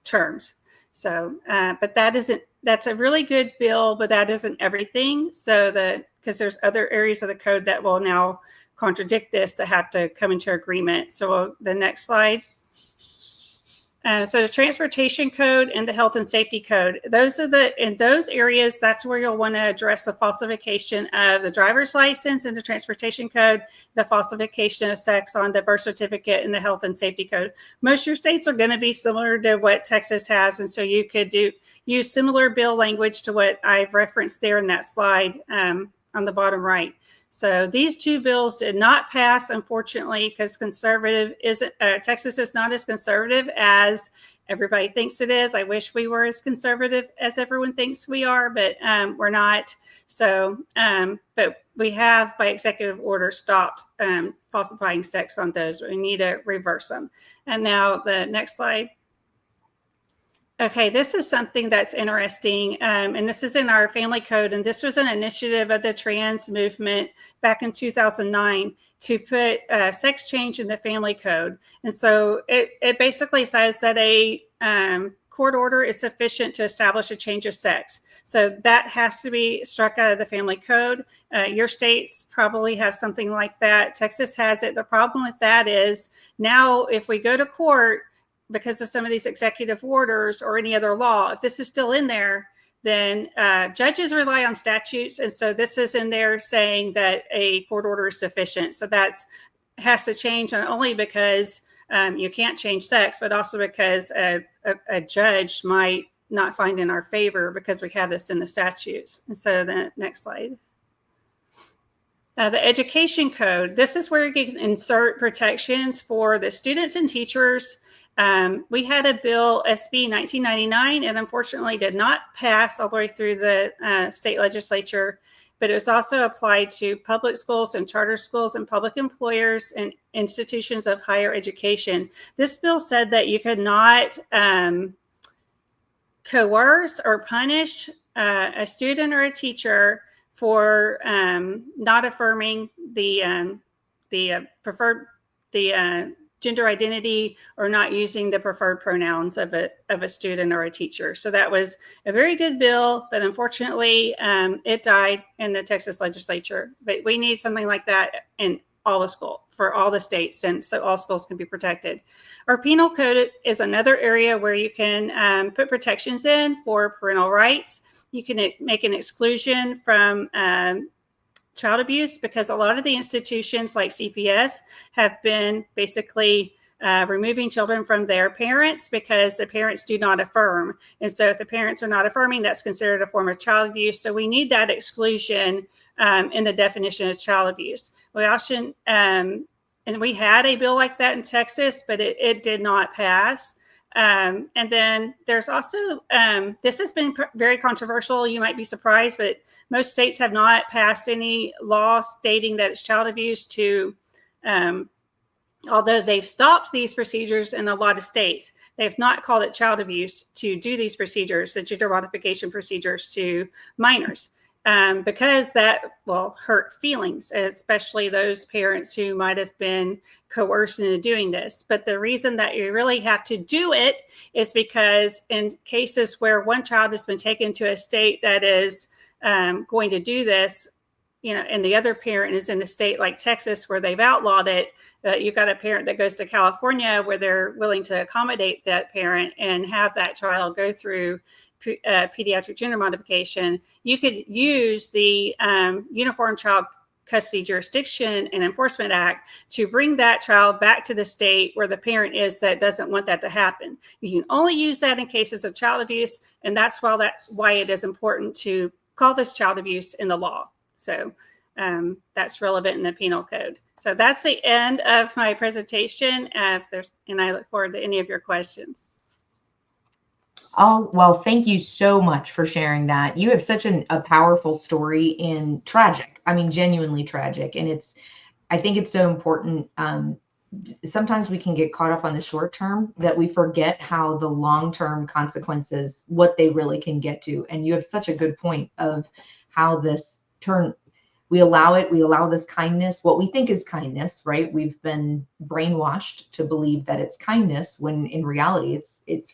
terms. So, but that's a really good bill, but that isn't everything. So because there's other areas of the code that will now contradict this to have to come into agreement. So the next slide. So the transportation code and the health and safety code, in those areas, that's where you'll want to address the falsification of the driver's license in the transportation code, the falsification of sex on the birth certificate, and the health and safety code. Most of your states are going to be similar to what Texas has. And so you could use similar bill language to what I've referenced there in that slide. on the bottom right. So these two bills did not pass, unfortunately, because Texas is not as conservative as everybody thinks it is. I wish we were as conservative as everyone thinks we are, but we're not. So, but we have, by executive order, stopped falsifying sex on those. We need to reverse them. And now the next slide. Okay, this is something that's interesting, and this is in our family code, and this was an initiative of the trans movement back in 2009 to put sex change in the family code. And so it basically says that a court order is sufficient to establish a change of sex. So that has to be struck out of the family code. Your states probably have something like that. Texas has it. The problem with that is now if we go to court, because of some of these executive orders or any other law, if this is still in there, then judges rely on statutes. And so this is in there saying that a court order is sufficient. So that's has to change, not only because you can't change sex, but also because a judge might not find in our favor because we have this in the statutes. And so the next slide. The education code, this is where you can insert protections for the students and teachers. We had a bill, SB 1999, and unfortunately did not pass all the way through the state legislature, but it was also applied to public schools and charter schools and public employers and institutions of higher education. This bill said that you could not coerce or punish a student or a teacher for not affirming the gender identity or not using the preferred pronouns of a student or a teacher. So that was a very good bill, but unfortunately it died in the Texas legislature. But we need something like that in all the school, for all the states, and so all schools can be protected. Our penal code is another area where you can put protections in for parental rights. You can make an exclusion from child abuse, because a lot of the institutions like CPS have been basically removing children from their parents because the parents do not affirm. And so if the parents are not affirming, that's considered a form of child abuse. So we need that exclusion in the definition of child abuse. We also, and we had a bill like that in Texas, but it did not pass. And then there's also, this has been very controversial. You might be surprised, but most states have not passed any law stating that it's child abuse to, although they've stopped these procedures in a lot of states, they've not called it child abuse to do these procedures, the gender modification procedures to minors. Because that will hurt feelings, especially those parents who might have been coerced into doing this. But the reason that you really have to do it is because in cases where one child has been taken to a state that is going to do this, you know, and the other parent is in a state like Texas where they've outlawed it, you've got a parent that goes to California where they're willing to accommodate that parent and have that child go through pediatric gender modification. You could use the Uniform Child Custody Jurisdiction and Enforcement Act to bring that child back to the state where the parent is that doesn't want that to happen. You can only use that in cases of child abuse, and that's why it is important to call this child abuse in the law. So that's relevant in the penal code. So that's the end of my presentation. And I look forward to any of your questions. Oh, well, thank you so much for sharing that. You have such a powerful story and tragic. I mean, genuinely tragic. And I think it's so important. Sometimes we can get caught up on the short term that we forget how the long-term consequences, what they really can get to. And you have such a good point of how this we allow this kindness, what we think is kindness, right? We've been brainwashed to believe that it's kindness when in reality it's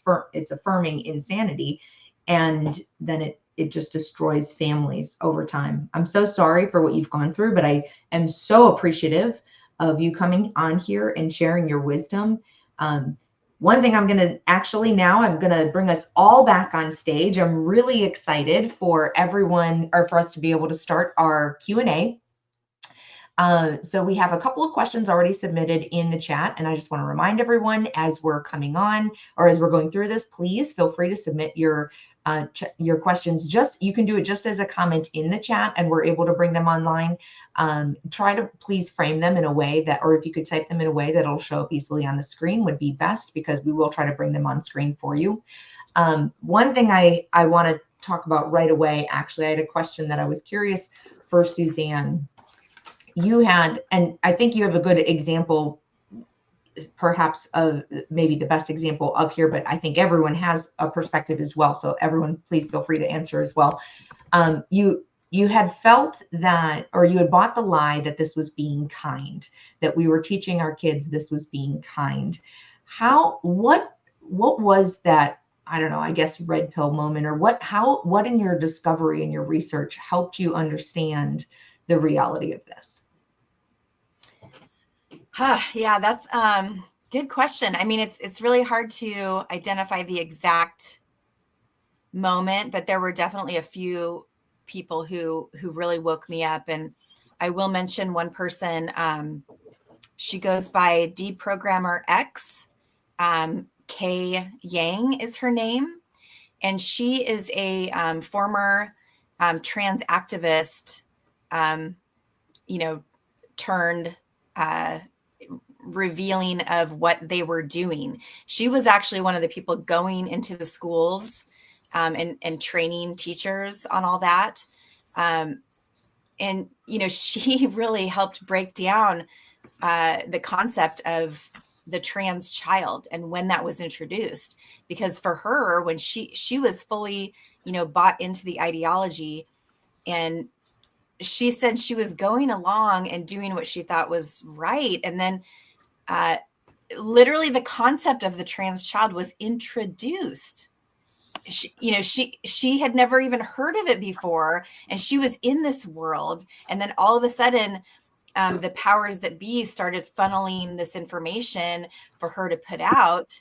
affirming insanity. And then it just destroys families over time. I'm so sorry for what you've gone through, but I am so appreciative of you coming on here and sharing your wisdom. One thing I'm going to bring us all back on stage. I'm really excited for us to be able to start our Q&A. So we have a couple of questions already submitted in the chat. And I just want to remind everyone as we're coming on or as we're going through this, please feel free to submit your your questions. You can do it just as a comment in the chat, and we're able to bring them online. Try to please frame them in a way that, or if you could type them in a way that will show up easily on the screen would be best, because we will try to bring them on screen for you. One thing I want to talk about right away, actually, I had a question that I was curious for Suzanne. You had, and I think you have a good example, perhaps of maybe the best example of here, but I think everyone has a perspective as well. So everyone, please feel free to answer as well. You had felt that, or you had bought the lie that this was being kind, that we were teaching our kids this was being kind. What was that, I don't know, I guess red pill moment, or what in your discovery and your research helped you understand the reality of this? Yeah, that's good question. I mean, it's really hard to identify the exact moment, but there were definitely a few people who really woke me up. And I will mention one person. She goes by Deprogrammer X. Kay Yang is her name, and she is a former trans activist, turned revealing of what they were doing. She was actually one of the people going into the schools and training teachers on all that. And she really helped break down the concept of the trans child and when that was introduced, because for her, when she was fully, bought into the ideology, and she said she was going along and doing what she thought was right. And then literally the concept of the trans child was introduced. She had never even heard of it before, and she was in this world. And then all of a sudden, the powers that be started funneling this information for her to put out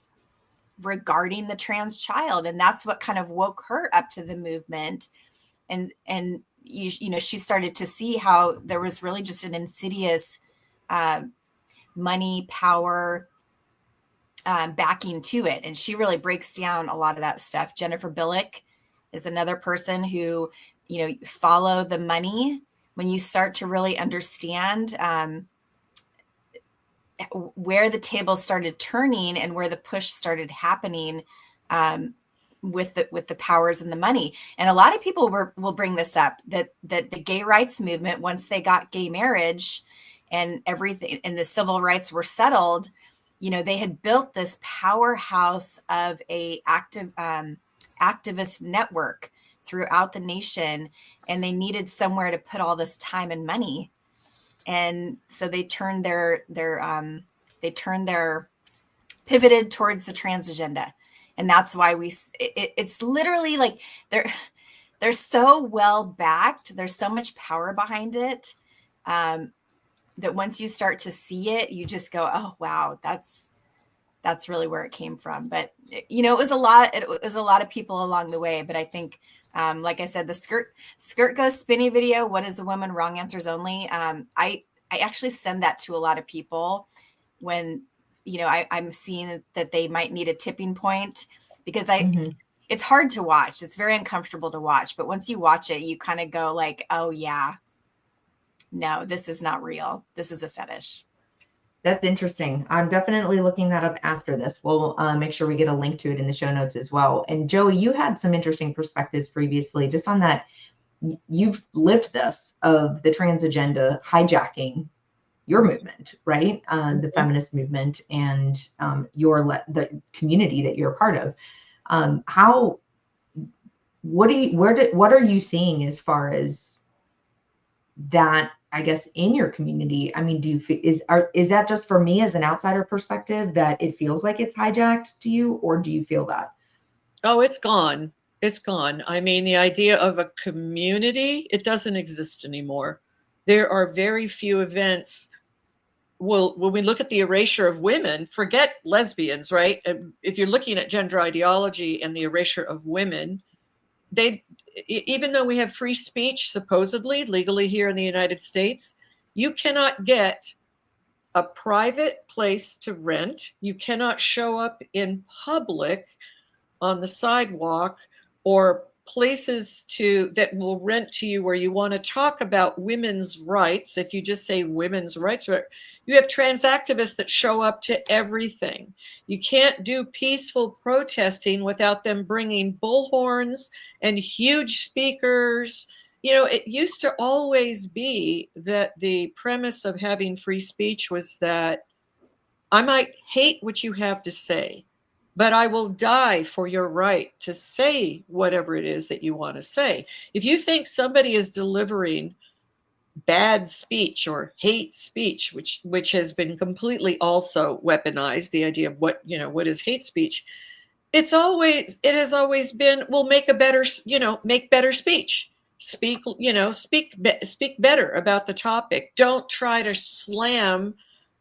regarding the trans child. And that's what kind of woke her up to the movement. And she started to see how there was really just an insidious money, power, backing to it. And she really breaks down a lot of that stuff. Jennifer Billick is another person who, follow the money. When you start to really understand where the tables started turning and where the push started happening with the powers and the money. And a lot of people will bring this up, that the gay rights movement, once they got gay marriage and everything, and the civil rights were settled, they had built this powerhouse of a activist network throughout the nation, and they needed somewhere to put all this time and money. And so they turned pivoted towards the trans agenda. And that's why it's literally like they're so well backed. There's so much power behind it that once you start to see it, you just go, oh, wow, that's really where it came from. But, it was a lot of people along the way. But I think, like I said, the skirt goes spinny video. What is the woman? Wrong answers only. I actually send that to a lot of people when, I'm seeing that they might need a tipping point, because it's hard to watch. It's very uncomfortable to watch. But once you watch it, you kind of go like, oh, yeah, no, this is not real. This is a fetish. That's interesting. I'm definitely looking that up after this. We'll make sure we get a link to it in the show notes as well. And Joey, you had some interesting perspectives previously just on that. You've lived this of the trans agenda hijacking your movement, right? The feminist movement and the community that you're a part of. What are you seeing as far as that, I guess, in your community? I mean, is that just for me as an outsider perspective that it feels like it's hijacked to you, or do you feel that? Oh, it's gone. It's gone. I mean, the idea of a community, it doesn't exist anymore. There are very few events. Well, when we look at the erasure of women, forget lesbians, right? If you're looking at gender ideology and the erasure of women, even though we have free speech, supposedly, legally here in the United States, you cannot get a private place to rent. You cannot show up in public on the sidewalk or places that will rent to you where you want to talk about women's rights. If you just say women's rights, you have trans activists that show up to everything. You can't do peaceful protesting without them bringing bullhorns and huge speakers. It used to always be that the premise of having free speech was that I might hate what you have to say, but I will die for your right to say whatever it is that you want to say. If you think somebody is delivering bad speech or hate speech, which has been completely also weaponized, the idea of what is hate speech, it has always been, well, make better speech. Speak better about the topic. Don't try to slam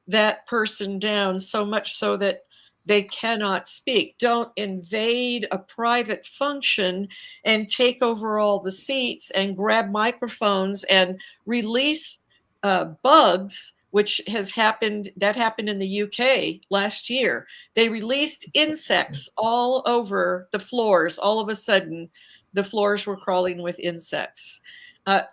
that person down so much so that they cannot speak. Don't invade a private function and take over all the seats and grab microphones and release bugs, which happened in the UK last year. They released insects all over the floors. All of a sudden, the floors were crawling with insects.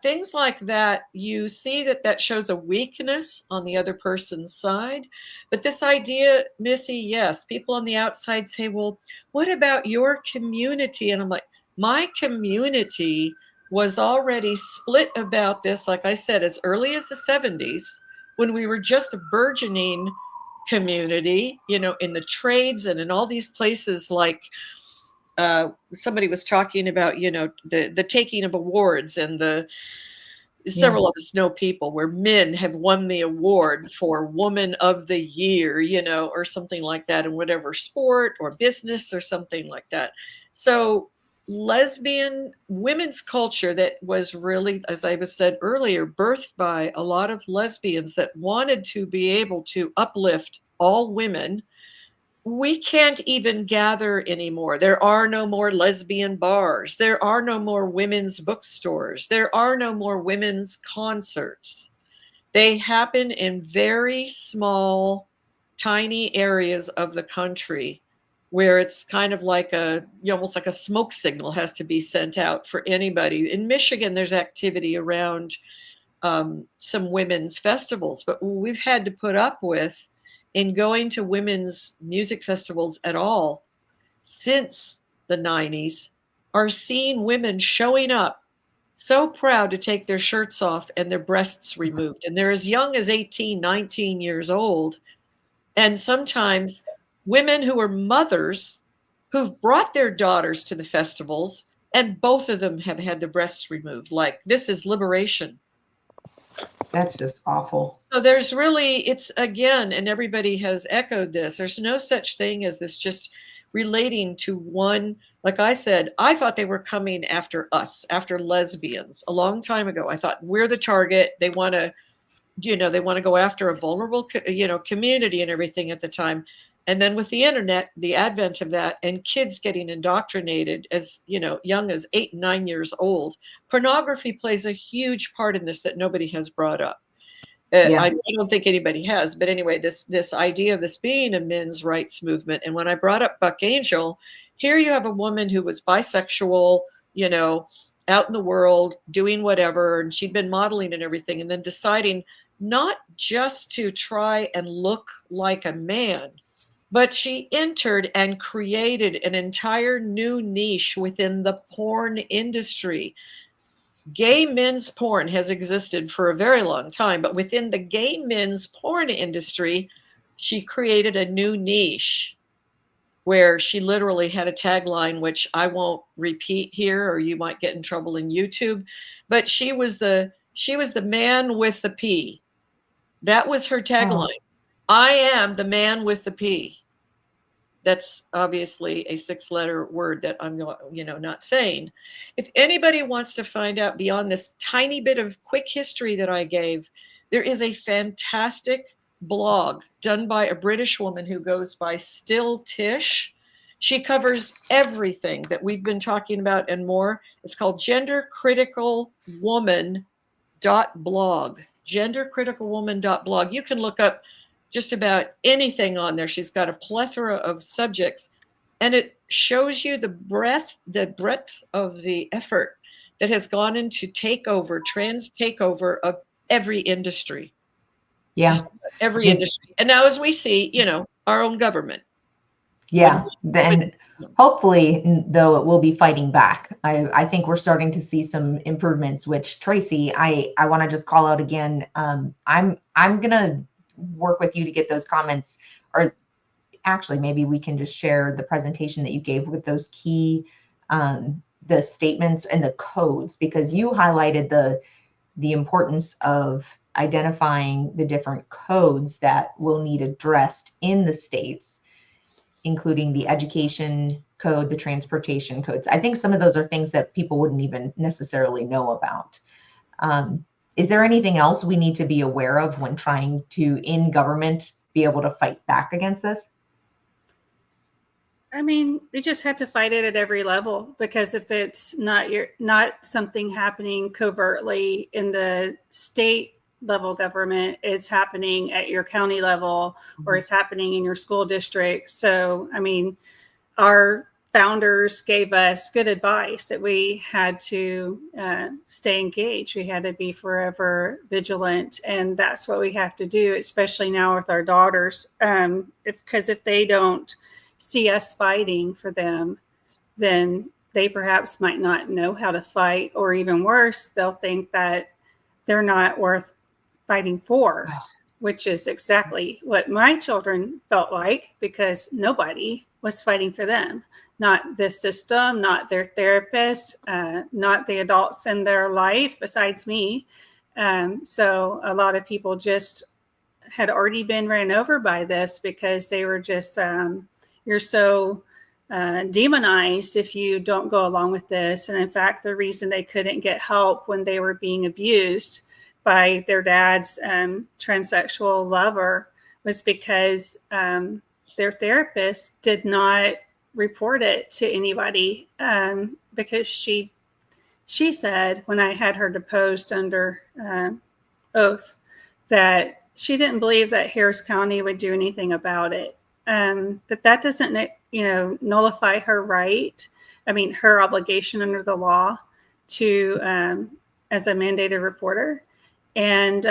Things like that, you see that shows a weakness on the other person's side. But this idea, Missy, yes, people on the outside say, well, what about your community? And I'm like, my community was already split about this, like I said, as early as the 70s, when we were just a burgeoning community, in the trades and in all these places like somebody was talking about, the taking of awards, and several of us know people where men have won the award for Woman of the Year, or something like that in whatever sport or business or something like that. So lesbian women's culture that was really, as I said earlier, birthed by a lot of lesbians that wanted to be able to uplift all women. We can't even gather anymore. There are no more lesbian bars. There are no more women's bookstores. There are no more women's concerts. They happen in very small, tiny areas of the country where it's kind of like almost like a smoke signal has to be sent out for anybody. In Michigan, there's activity around some women's festivals, but we've had to put up with in going to women's music festivals at all since the 90s are seeing women showing up so proud to take their shirts off and their breasts removed. And they're as young as 18, 19 years old. And sometimes women who are mothers who've brought their daughters to the festivals, and both of them have had their breasts removed. Like, this is liberation. That's just awful. So there's really, it's again, and everybody has echoed this, there's no such thing as this just relating to one. Like I said, I thought they were coming after us, after lesbians a long time ago. I thought we're the target. They want to, they want to go after a vulnerable, community and everything at the time. And then with the internet, the advent of that, and kids getting indoctrinated as, young as 8 and 9 years old, pornography plays a huge part in this that nobody has brought up. I don't think anybody has. But anyway, this idea of this being a men's rights movement. And when I brought up Buck Angel, here you have a woman who was bisexual, out in the world doing whatever, and she'd been modeling and everything, and then deciding not just to try and look like a man, but she entered and created an entire new niche within the porn industry. Gay men's porn has existed for a very long time, but within the gay men's porn industry, she created a new niche where she literally had a tagline, which I won't repeat here, or you might get in trouble in YouTube. But she was the man with the P. That was her tagline. Oh. I am the man with the P. That's obviously a 6-letter word that I'm not saying. If anybody wants to find out beyond this tiny bit of quick history that I gave, there is a fantastic blog done by a British woman who goes by Still Tish. She covers everything that we've been talking about and more. It's called gendercriticalwoman.blog. gendercriticalwoman.blog. You can look up just about anything on there. She's got a plethora of subjects. And it shows you the breadth of the effort that has gone into trans takeover of every industry. Yeah. Every industry. And now as we see, our own government. Yeah. And hopefully, though, it will be fighting back. I think we're starting to see some improvements, which Tracy, I want to just call out again. I'm going to work with you to get those comments, or actually maybe we can just share the presentation that you gave with those key, the statements and the codes, because you highlighted the importance of identifying the different codes that will need addressed in the states, including the education code, the transportation codes. I think some of those are things that people wouldn't even necessarily know about. Is there anything else we need to be aware of when trying to, in government, be able to fight back against this? I mean, we just had to fight it at every level, because if it's not something happening covertly in the state level government, it's happening at your county level, or it's happening in your school district. So, I mean, our founders gave us good advice that we had to stay engaged. We had to be forever vigilant. And that's what we have to do, especially now with our daughters. Because if they don't see us fighting for them, then they perhaps might not know how to fight, or even worse, they'll think that they're not worth fighting for, which is exactly what my children felt like, because nobody was fighting for them. Not the system, not their therapist, not the adults in their life besides me. So a lot of people just had already been ran over by this, because they were just, you're so demonized if you don't go along with this. And in fact, the reason they couldn't get help when they were being abused by their dad's transsexual lover was because their therapist did not report it to anybody, because she said, when I had her deposed under oath, that she didn't believe that Harris County would do anything about it. But that doesn't, nullify her right. I mean, her obligation under the law to, as a mandated reporter. And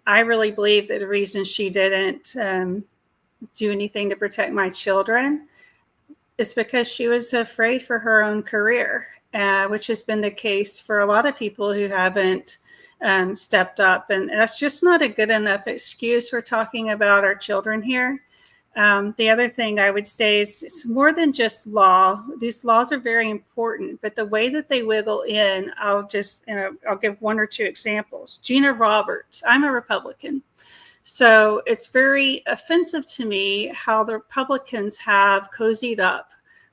I really believe that the reason she didn't do anything to protect my children is because she was afraid for her own career, which has been the case for a lot of people who haven't stepped up. And that's just not a good enough excuse. We're talking about our children here. The other thing I would say is it's more than just law. These laws are very important, but the way that they wiggle in, I'll give one or two examples. Gina Roberts, I'm a Republican. So it's very offensive to me how the Republicans have cozied up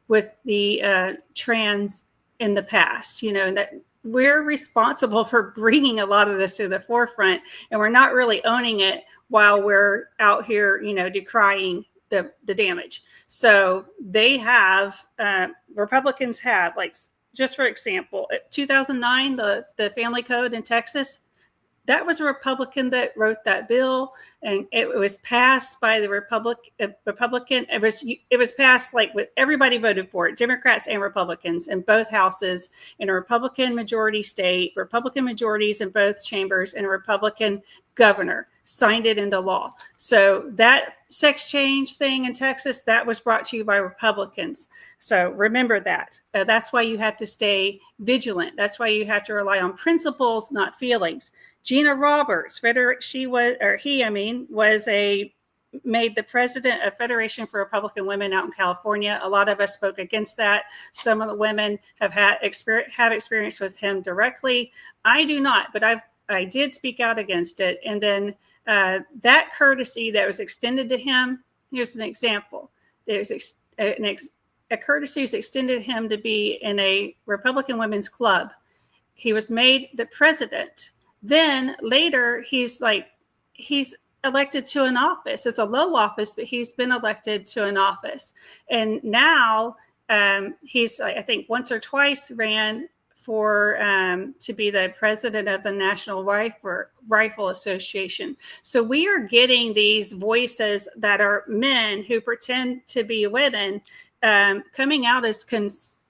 with the trans in the past, and that we're responsible for bringing a lot of this to the forefront, and we're not really owning it while we're out here, decrying the damage. So they have, Republicans have, like, just for example, 2009, the family code in Texas, that was a Republican that wrote that bill, and it was passed by the Republican. It was passed like with everybody voted for it, Democrats and Republicans in both houses, in a Republican majority state, Republican majorities in both chambers, and a Republican governor signed it into law. So that sex change thing in Texas, that was brought to you by Republicans. So remember that. That's why you have to stay vigilant. That's why you have to rely on principles, not feelings. Gina Roberts, made the president of Federation for Republican Women out in California. A lot of us spoke against that. Some of the women have experience with him directly. I do not, but I did speak out against it. And then that courtesy that was extended to him, here's an example. There's a courtesy was extended to him to be in a Republican women's club. He was made the president. Then later, he's elected to an office. It's a low office, but he's been elected to an office. And now he's, I think, once or twice ran for to be the president of the National Rifle Association. So we are getting these voices that are men who pretend to be women coming out as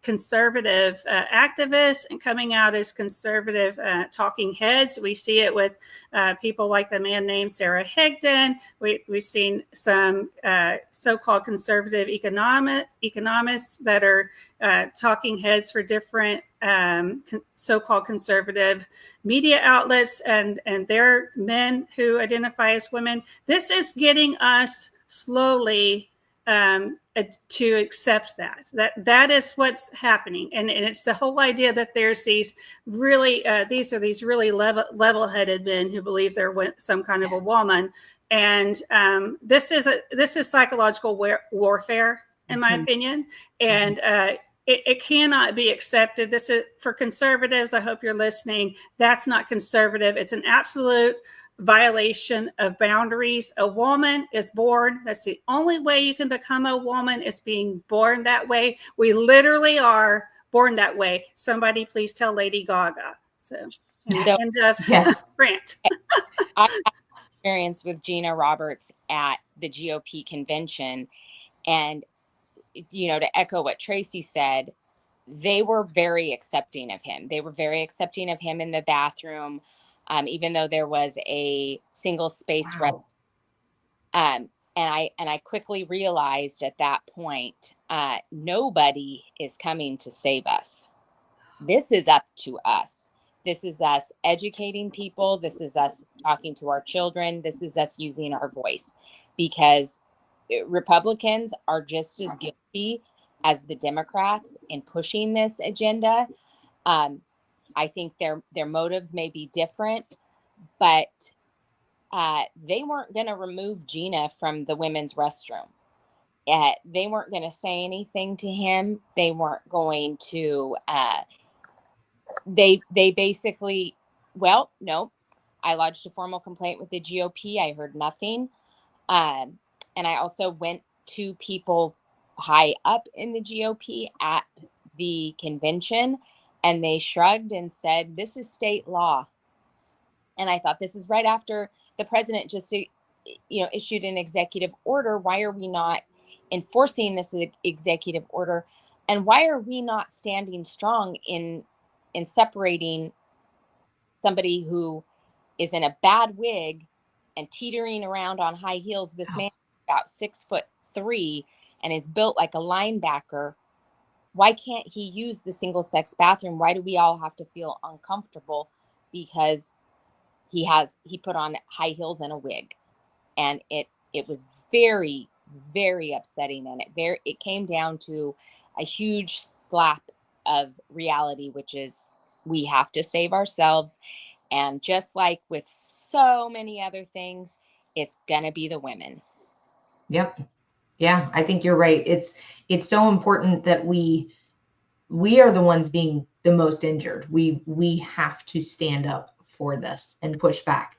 conservative activists and coming out as conservative talking heads. We see it with people like the man named Sarah Higdon. We've seen some so-called conservative economists that are talking heads for different so-called conservative media outlets, and they're men who identify as women. This is getting us slowly to accept that is what's happening, and it's the whole idea that there's these really level-headed men who believe they're some kind of a woman, and this is psychological warfare, in my opinion, and it cannot be accepted. This is for conservatives. I hope you're listening. That's not conservative. It's an absolute violation of boundaries. A woman is born. That's the only way you can become a woman, is being born that way. We literally are born that way. Somebody please tell Lady Gaga. So, end of rant. I had experience with Gina Roberts at the GOP convention, and to echo what Tracy said, they were very accepting of him. They were very accepting of him in the bathroom. Even though there was a single space, wow. And I quickly realized at that point, nobody is coming to save us. This is up to us. This is us educating people. This is us talking to our children. This is us using our voice, because Republicans are just as guilty as the Democrats in pushing this agenda. I think their motives may be different, but they weren't going to remove Gina from the women's restroom. They weren't going to say anything to him. They weren't going to. They basically, no. I lodged a formal complaint with the GOP. I heard nothing, and I also went to people high up in the GOP at the convention. And they shrugged and said, this is state law. And I thought, this is right after the president just, issued an executive order. Why are we not enforcing this executive order? And why are we not standing strong in separating somebody who is in a bad wig and teetering around on high heels? This man is about 6'3" and is built like a linebacker. Why can't he use the single sex bathroom? Why do we all have to feel uncomfortable because he put on high heels and a wig? And it was very, very upsetting. And it came down to a huge slap of reality, which is we have to save ourselves. And just like with so many other things, it's going to be the women. Yep. Yeah, I think you're right. It's so important that we are the ones being the most injured. We have to stand up for this and push back.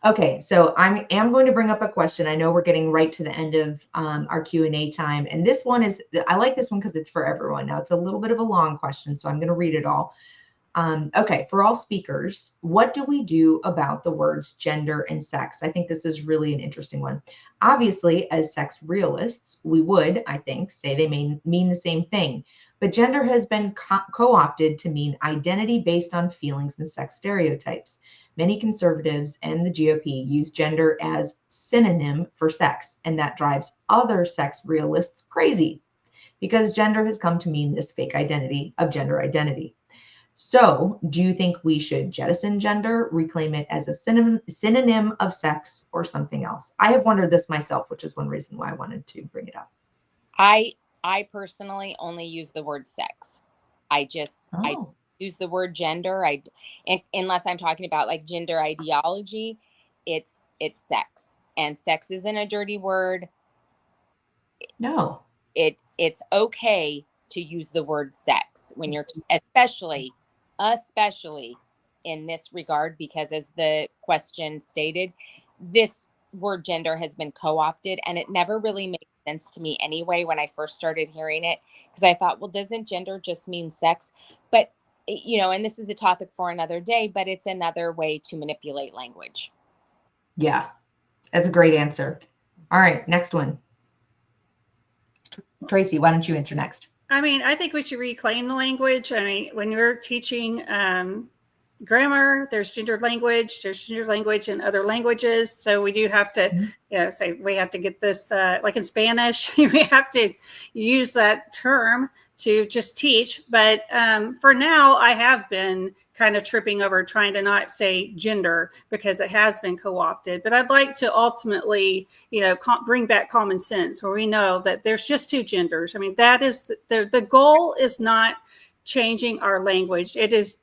Okay, so I am going to bring up a question. I know we're getting right to the end of our Q&A time, and this one I like this one because it's for everyone. Now it's a little bit of a long question, so I'm going to read it all. Okay, for all speakers, what do we do about the words gender and sex? I think this is really an interesting one. Obviously, as sex realists, we would, I think, say they mean the same thing. But gender has been co-opted to mean identity based on feelings and sex stereotypes. Many conservatives and the GOP use gender as synonym for sex, and that drives other sex realists crazy because gender has come to mean this fake identity of gender identity. So do you think we should jettison gender, reclaim it as a synonym of sex, or something else? I have wondered this myself, which is one reason why I wanted to bring it up. I personally only use the word sex. I use the word gender. Unless I'm talking about like gender ideology, it's sex, and sex isn't a dirty word. No, it's okay to use the word sex when you're especially in this regard, because as the question stated, this word gender has been co-opted, and it never really made sense to me anyway when I first started hearing it, because I thought, well, doesn't gender just mean sex? But and this is a topic for another day, but it's another way to manipulate language. Yeah, that's a great answer. All right, next one. Tracy, why don't you answer next? I mean, I think we should reclaim the language. I mean, when you're teaching grammar, there's gendered language in other languages. So we do have to, say we have to get this, like in Spanish, we have to use that term to just teach. But for now, I have been kind of tripping over trying to not say gender because it has been co-opted. But I'd like to ultimately, bring back common sense where we know that there's just two genders. I mean, that is the goal is not changing our language.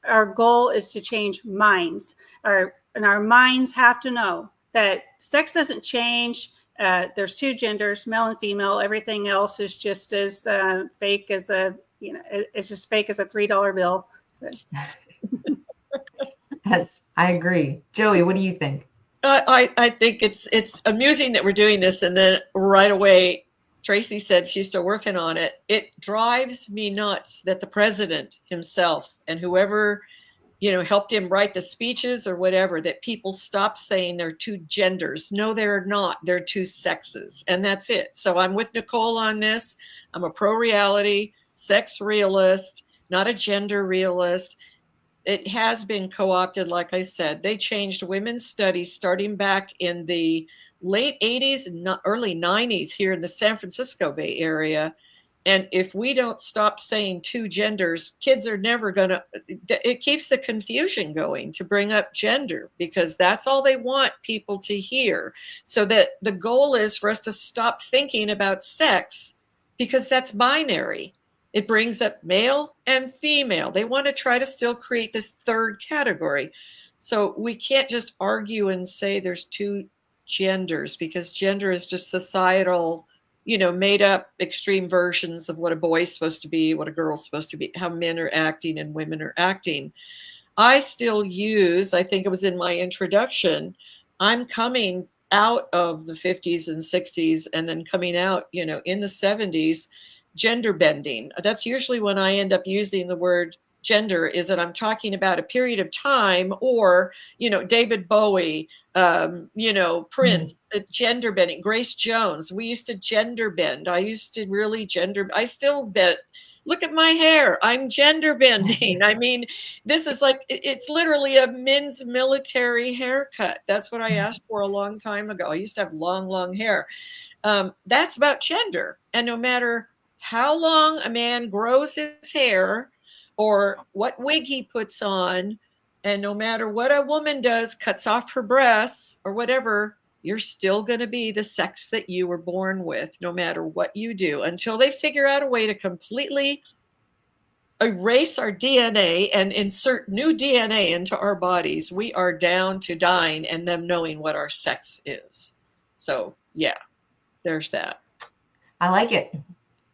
Our goal is to change minds. And our minds have to know that sex doesn't change. There's two genders, male and female. Everything else is just as fake as it's just fake as a $3 bill. So. Yes, I agree. Joey, what do you think? I think it's amusing that we're doing this, and then right away, Tracy said she's still working on it. It drives me nuts that the president himself and whoever, helped him write the speeches or whatever, that people stop saying there are two genders. No, they're not. They're two sexes. And that's it. So I'm with Nicolle on this. I'm a pro-reality, sex realist, not a gender realist. It has been co-opted, like I said. They changed women's studies starting back in the late 80s and early 90s here in the San Francisco Bay Area. And if we don't stop saying two genders, kids are never going to, it keeps the confusion going to bring up gender because that's all they want people to hear. So that the goal is for us to stop thinking about sex because that's binary. It brings up male and female. They want to try to still create this third category. So we can't just argue and say there's two genders because gender is just societal, made up extreme versions of what a boy is supposed to be, what a girl is supposed to be, how men are acting and women are acting. I still use, I think it was in my introduction, I'm coming out of the 50s and 60s and then coming out, in the 70s, gender bending. That's usually when I end up using the word gender, is that I'm talking about a period of time or, David Bowie, Prince, gender bending, Grace Jones. We used to gender bend. I used to really I still bet. Look at my hair. I'm gender bending. I mean, this is like, it's literally a men's military haircut. That's what I asked for a long time ago. I used to have long, long hair. That's about gender. And no matter how long a man grows his hair or what wig he puts on, and no matter what a woman does, cuts off her breasts or whatever, you're still going to be the sex that you were born with, no matter what you do, until they figure out a way to completely erase our DNA and insert new DNA into our bodies. We are down to dying and them knowing what our sex is. So yeah, there's that. I like it.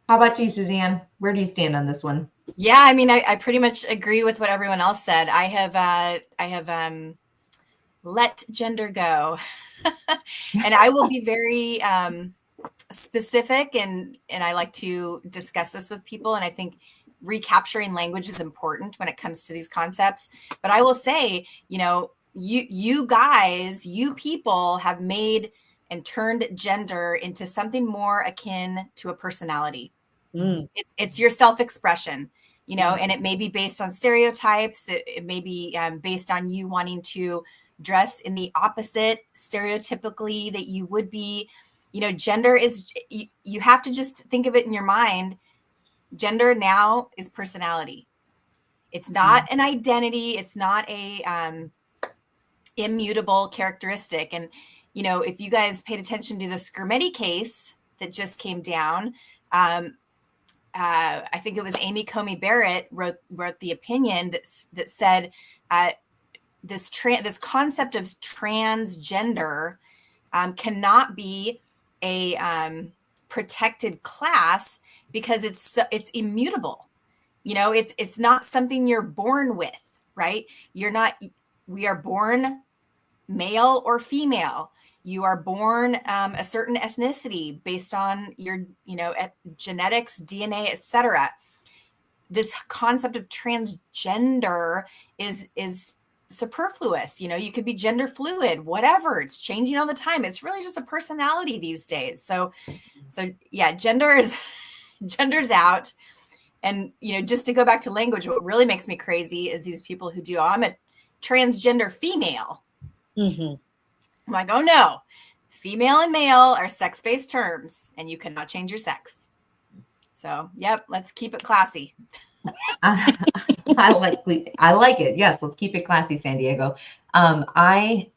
How about you, Suzanne? Where do you stand on this one? Yeah, I mean, I pretty much agree with what everyone else said. I have let gender go, and I will be very specific, and I like to discuss this with people. And I think recapturing language is important when it comes to these concepts. But I will say, you guys, you people have made and turned gender into something more akin to a personality. It's your self-expression, and it may be based on stereotypes. It may be based on you wanting to dress in the opposite stereotypically that you would be. Gender is, you have to just think of it in your mind. Gender now is personality. It's not an identity. It's not a immutable characteristic. And, if you guys paid attention to the Skermetti case that just came down, I think it was Amy Comey Barrett wrote the opinion that said this concept of transgender cannot be a protected class because it's immutable. It's not something you're born with, right? We are born male or female. You are born a certain ethnicity based on your, genetics, DNA, etc. This concept of transgender is superfluous. You could be gender fluid, whatever. It's changing all the time. It's really just a personality these days. So yeah, gender is gender's out. And, just to go back to language, what really makes me crazy is these people who do, I'm a transgender female. Mm-hmm. I'm like, oh no, female and male are sex-based terms and you cannot change your sex. So, yep, let's keep it classy. I like it. Yes, let's keep it classy, San Diego. I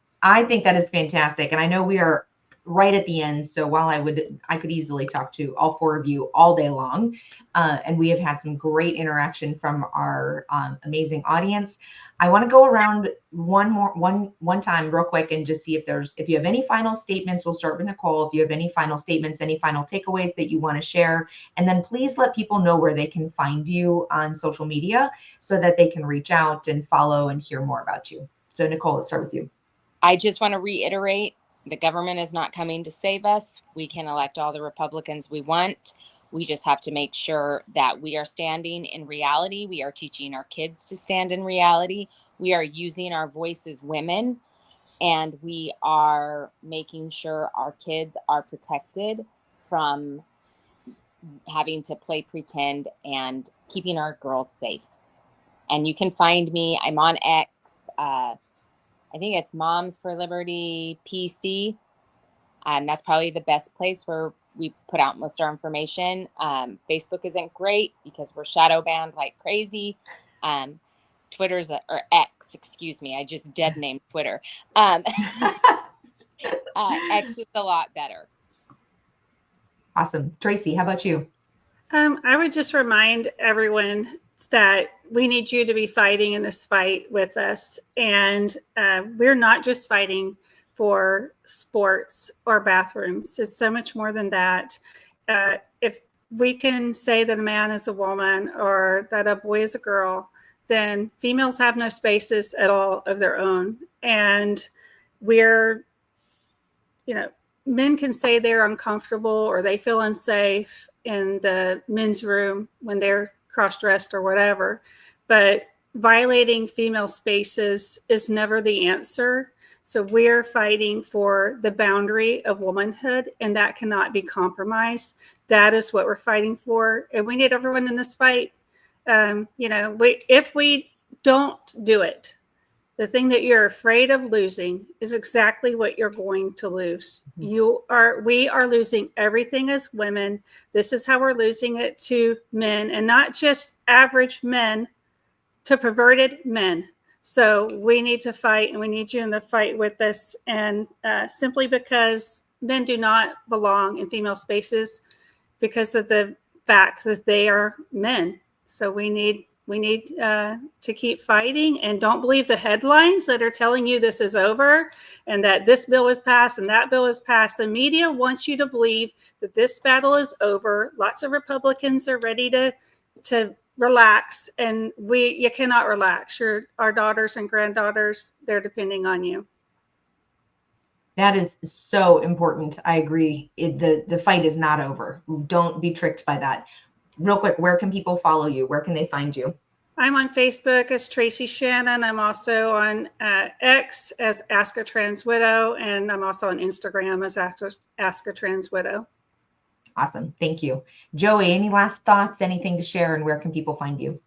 think that is fantastic, and I know we are right at the end. So while I could easily talk to all four of you all day long, and we have had some great interaction from our amazing audience. I want to go around one time real quick and just see if you have any final statements. We'll start with Nicolle. If you have any final statements, any final takeaways that you want to share, and then please let people know where they can find you on social media so that they can reach out and follow and hear more about you. So Nicolle, let's start with you. I just want to reiterate, the government is not coming to save us. We can elect all the Republicans we want. We just have to make sure that we are standing in reality. We are teaching our kids to stand in reality. We are using our voice as women, and we are making sure our kids are protected from having to play pretend and keeping our girls safe. And you can find me. I'm on X. I think it's Moms for Liberty PC. That's probably the best place where we put out most of our information. Facebook isn't great because we're shadow banned like crazy. Twitter's or X, excuse me. I just dead named Twitter. X is a lot better. Awesome. Tracy, how about you? I would just remind everyone that we need you to be fighting in this fight with us. And we're not just fighting for sports or bathrooms. It's so much more than that. If we can say that a man is a woman or that a boy is a girl, then females have no spaces at all of their own. And we're, men can say they're uncomfortable or they feel unsafe in the men's room when they're cross-dressed or whatever, but violating female spaces is never the answer. So we're fighting for the boundary of womanhood, and that cannot be compromised. That is what we're fighting for, and we need everyone in this fight. If we don't do it, the thing that you're afraid of losing is exactly what you're going to lose. We are losing everything as women. This is how we're losing it to men, and not just average men, to perverted men. So we need to fight, and we need you in the fight with us. And simply because men do not belong in female spaces because of the fact that they are men. So we need to keep fighting, and don't believe the headlines that are telling you this is over and that this bill is passed and that bill is passed. The media wants you to believe that this battle is over. Lots of Republicans are ready to relax, and you cannot relax. Our daughters and granddaughters, they're depending on you. That is so important. I agree. The fight is not over. Don't be tricked by that. Real quick, where can people follow you? Where can they find you? I'm on Facebook as Tracy Shannon. I'm also on X as Ask a Trans Widow, and I'm also on Instagram as Ask a Trans Widow. Awesome. Thank you. Joey, any last thoughts, anything to share, and where can people find you?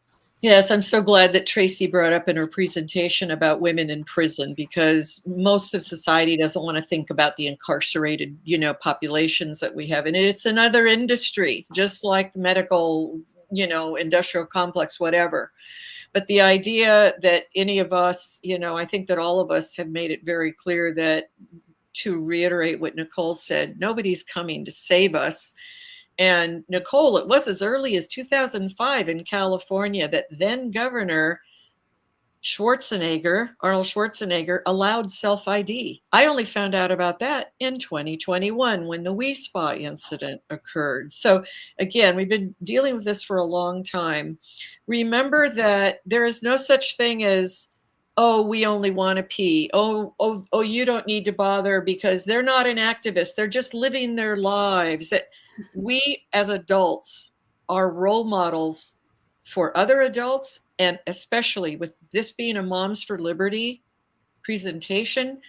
Yes, I'm so glad that Tracy brought up in her presentation about women in prison, because most of society doesn't want to think about the incarcerated, populations that we have. And it's another industry, just like the medical, industrial complex, whatever. But the idea that any of us, I think that all of us have made it very clear that, to reiterate what Nicolle said, nobody's coming to save us. And Nicolle, it was as early as 2005 in California that then Governor Arnold Schwarzenegger, allowed self-ID. I only found out about that in 2021 when the We Spa incident occurred. So again, we've been dealing with this for a long time. Remember that there is no such thing as, oh, we only want to pee. Oh, you don't need to bother because they're not an activist. They're just living their lives. That we as adults are role models for other adults, and especially with this being a Moms for Liberty presentation,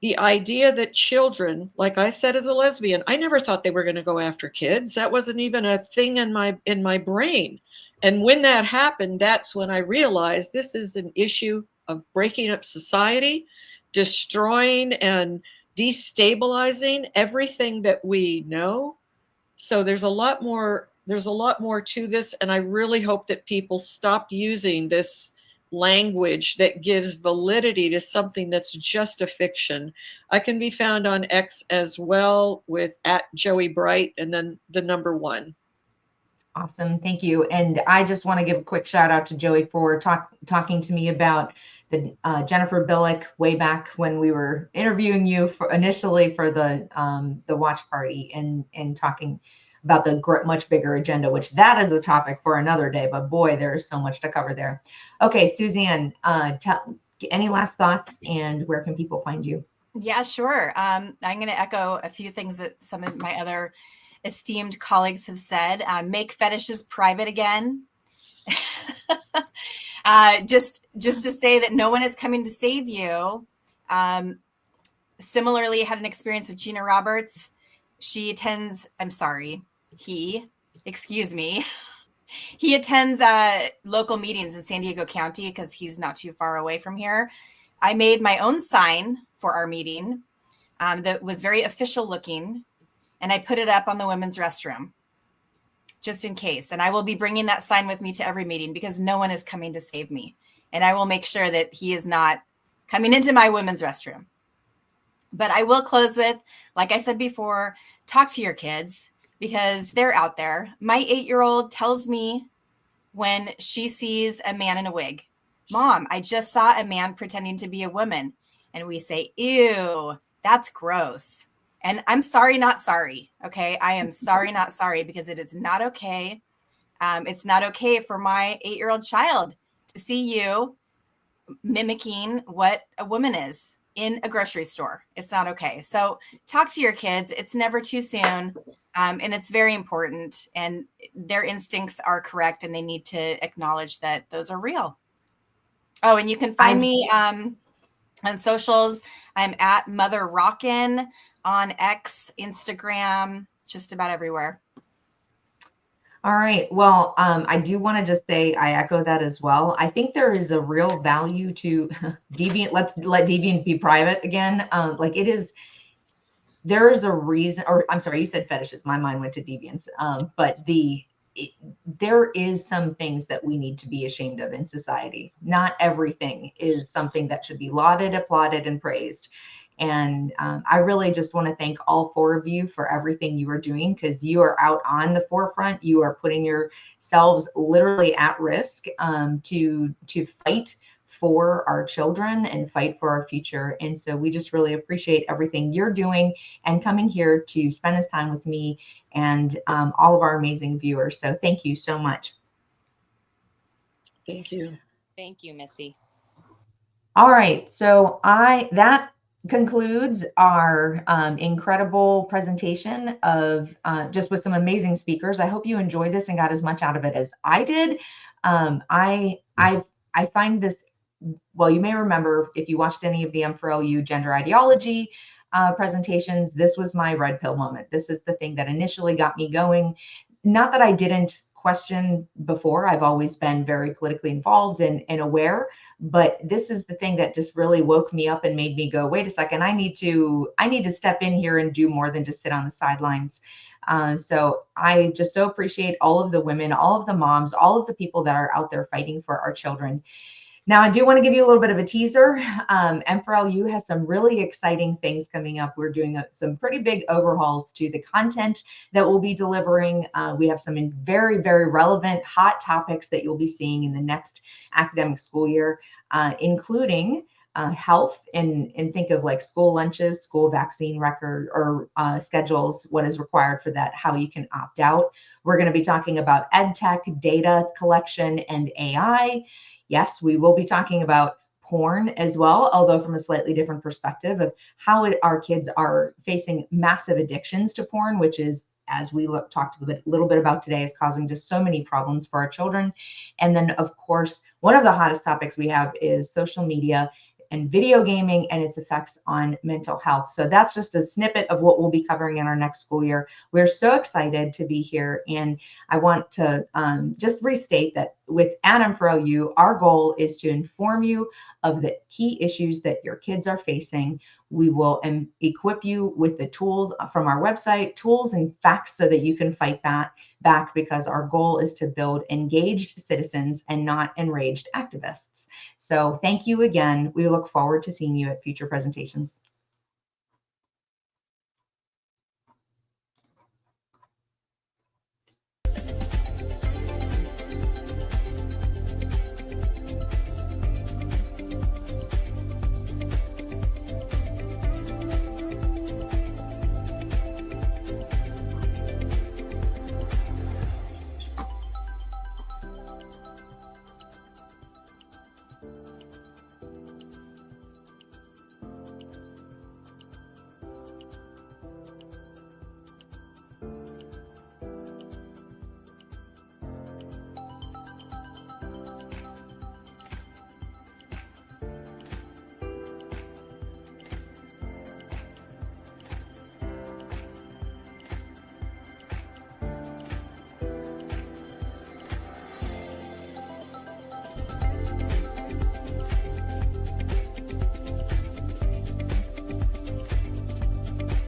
the idea that children, like I said, as a lesbian, I never thought they were going to go after kids. That wasn't even a thing in my brain. And when that happened, that's when I realized this is an issue of breaking up society, destroying and destabilizing everything that we know. So there's a lot more to this, and I really hope that people stop using this language that gives validity to something that's just a fiction. I can be found on X as well with @Joey Brite and then the number 1. Awesome. Thank you. And I just want to give a quick shout out to Joey for talking to me about the Jennifer Billick way back when we were interviewing you initially for the watch party and talking about the much bigger agenda, which that is a topic for another day. But boy, there's so much to cover there. Okay, Suzanne, any last thoughts and where can people find you? Yeah, sure. I'm going to echo a few things that some of my other esteemed colleagues have said. Make fetishes private again. Just to say that no one is coming to save you. Similarly, had an experience with Gina Roberts. She attends, he attends local meetings in San Diego County because he's not too far away from here. I made my own sign for our meeting that was very official looking, and I put it up on the women's restroom just in case. And I will be bringing that sign with me to every meeting because no one is coming to save me. And I will make sure that he is not coming into my women's restroom. But I will close with, like I said before, talk to your kids because they're out there. My 8-year-old tells me when she sees a man in a wig, "Mom, I just saw a man pretending to be a woman." And we say, "Ew, that's gross." And I'm sorry, not sorry. Okay. I am sorry, not sorry, because it is not okay. It's not okay for my 8-year-old child to see you mimicking what a woman is in a grocery store. It's not okay. So talk to your kids. It's never too soon. And it's very important. And their instincts are correct. And they need to acknowledge that those are real. Oh, and you can find me on socials. I'm at Mother Rockin' on X, Instagram, just about everywhere. All right. Well, I do want to just say I echo that as well. I think there is a real value to deviant. Let's let deviant be private again. Like it is. There is a reason, or I'm sorry, you said fetishes. My mind went to deviance. But there is some things that we need to be ashamed of in society. Not everything is something that should be lauded, applauded, and praised. And I really just want to thank all 4 of you for everything you are doing, because you are out on the forefront. You are putting yourselves literally at risk to fight for our children and fight for our future. And so we just really appreciate everything you're doing and coming here to spend this time with me and all of our amazing viewers. So thank you so much. Thank you. Thank you, Missy. All right. So that concludes our incredible presentation of just with some amazing speakers. I hope you enjoyed this and got as much out of it as I did. I find this, well, you may remember if you watched any of the M4LU gender ideology presentations, this was my red pill moment. This is the thing that initially got me going. Not that I didn't question before. I've always been very politically involved and aware, but this is the thing that just really woke me up and made me go, wait a second, I need to step in here and do more than just sit on the sidelines. So I just so appreciate all of the women, all of the moms, all of the people that are out there fighting for our children. Now, I do want to give you a little bit of a teaser. M4LU has some really exciting things coming up. We're doing some pretty big overhauls to the content that we'll be delivering. We have some very, very relevant hot topics that you'll be seeing in the next academic school year, including health and think of like school lunches, school vaccine record or schedules, what is required for that, how you can opt out. We're going to be talking about ed tech, data collection, and AI. Yes, we will be talking about porn as well, although from a slightly different perspective of how our kids are facing massive addictions to porn, which is, as we talked a little bit about today, is causing just so many problems for our children. And then, of course, one of the hottest topics we have is social media, and video gaming and its effects on mental health. So that's just a snippet of what we'll be covering in our next school year. We're so excited to be here. And I want to just restate that with M4LU, our goal is to inform you of the key issues that your kids are facing. We will equip you with the tools from our website, tools and facts so that you can fight back, because our goal is to build engaged citizens and not enraged activists. So thank you again. We look forward to seeing you at future presentations.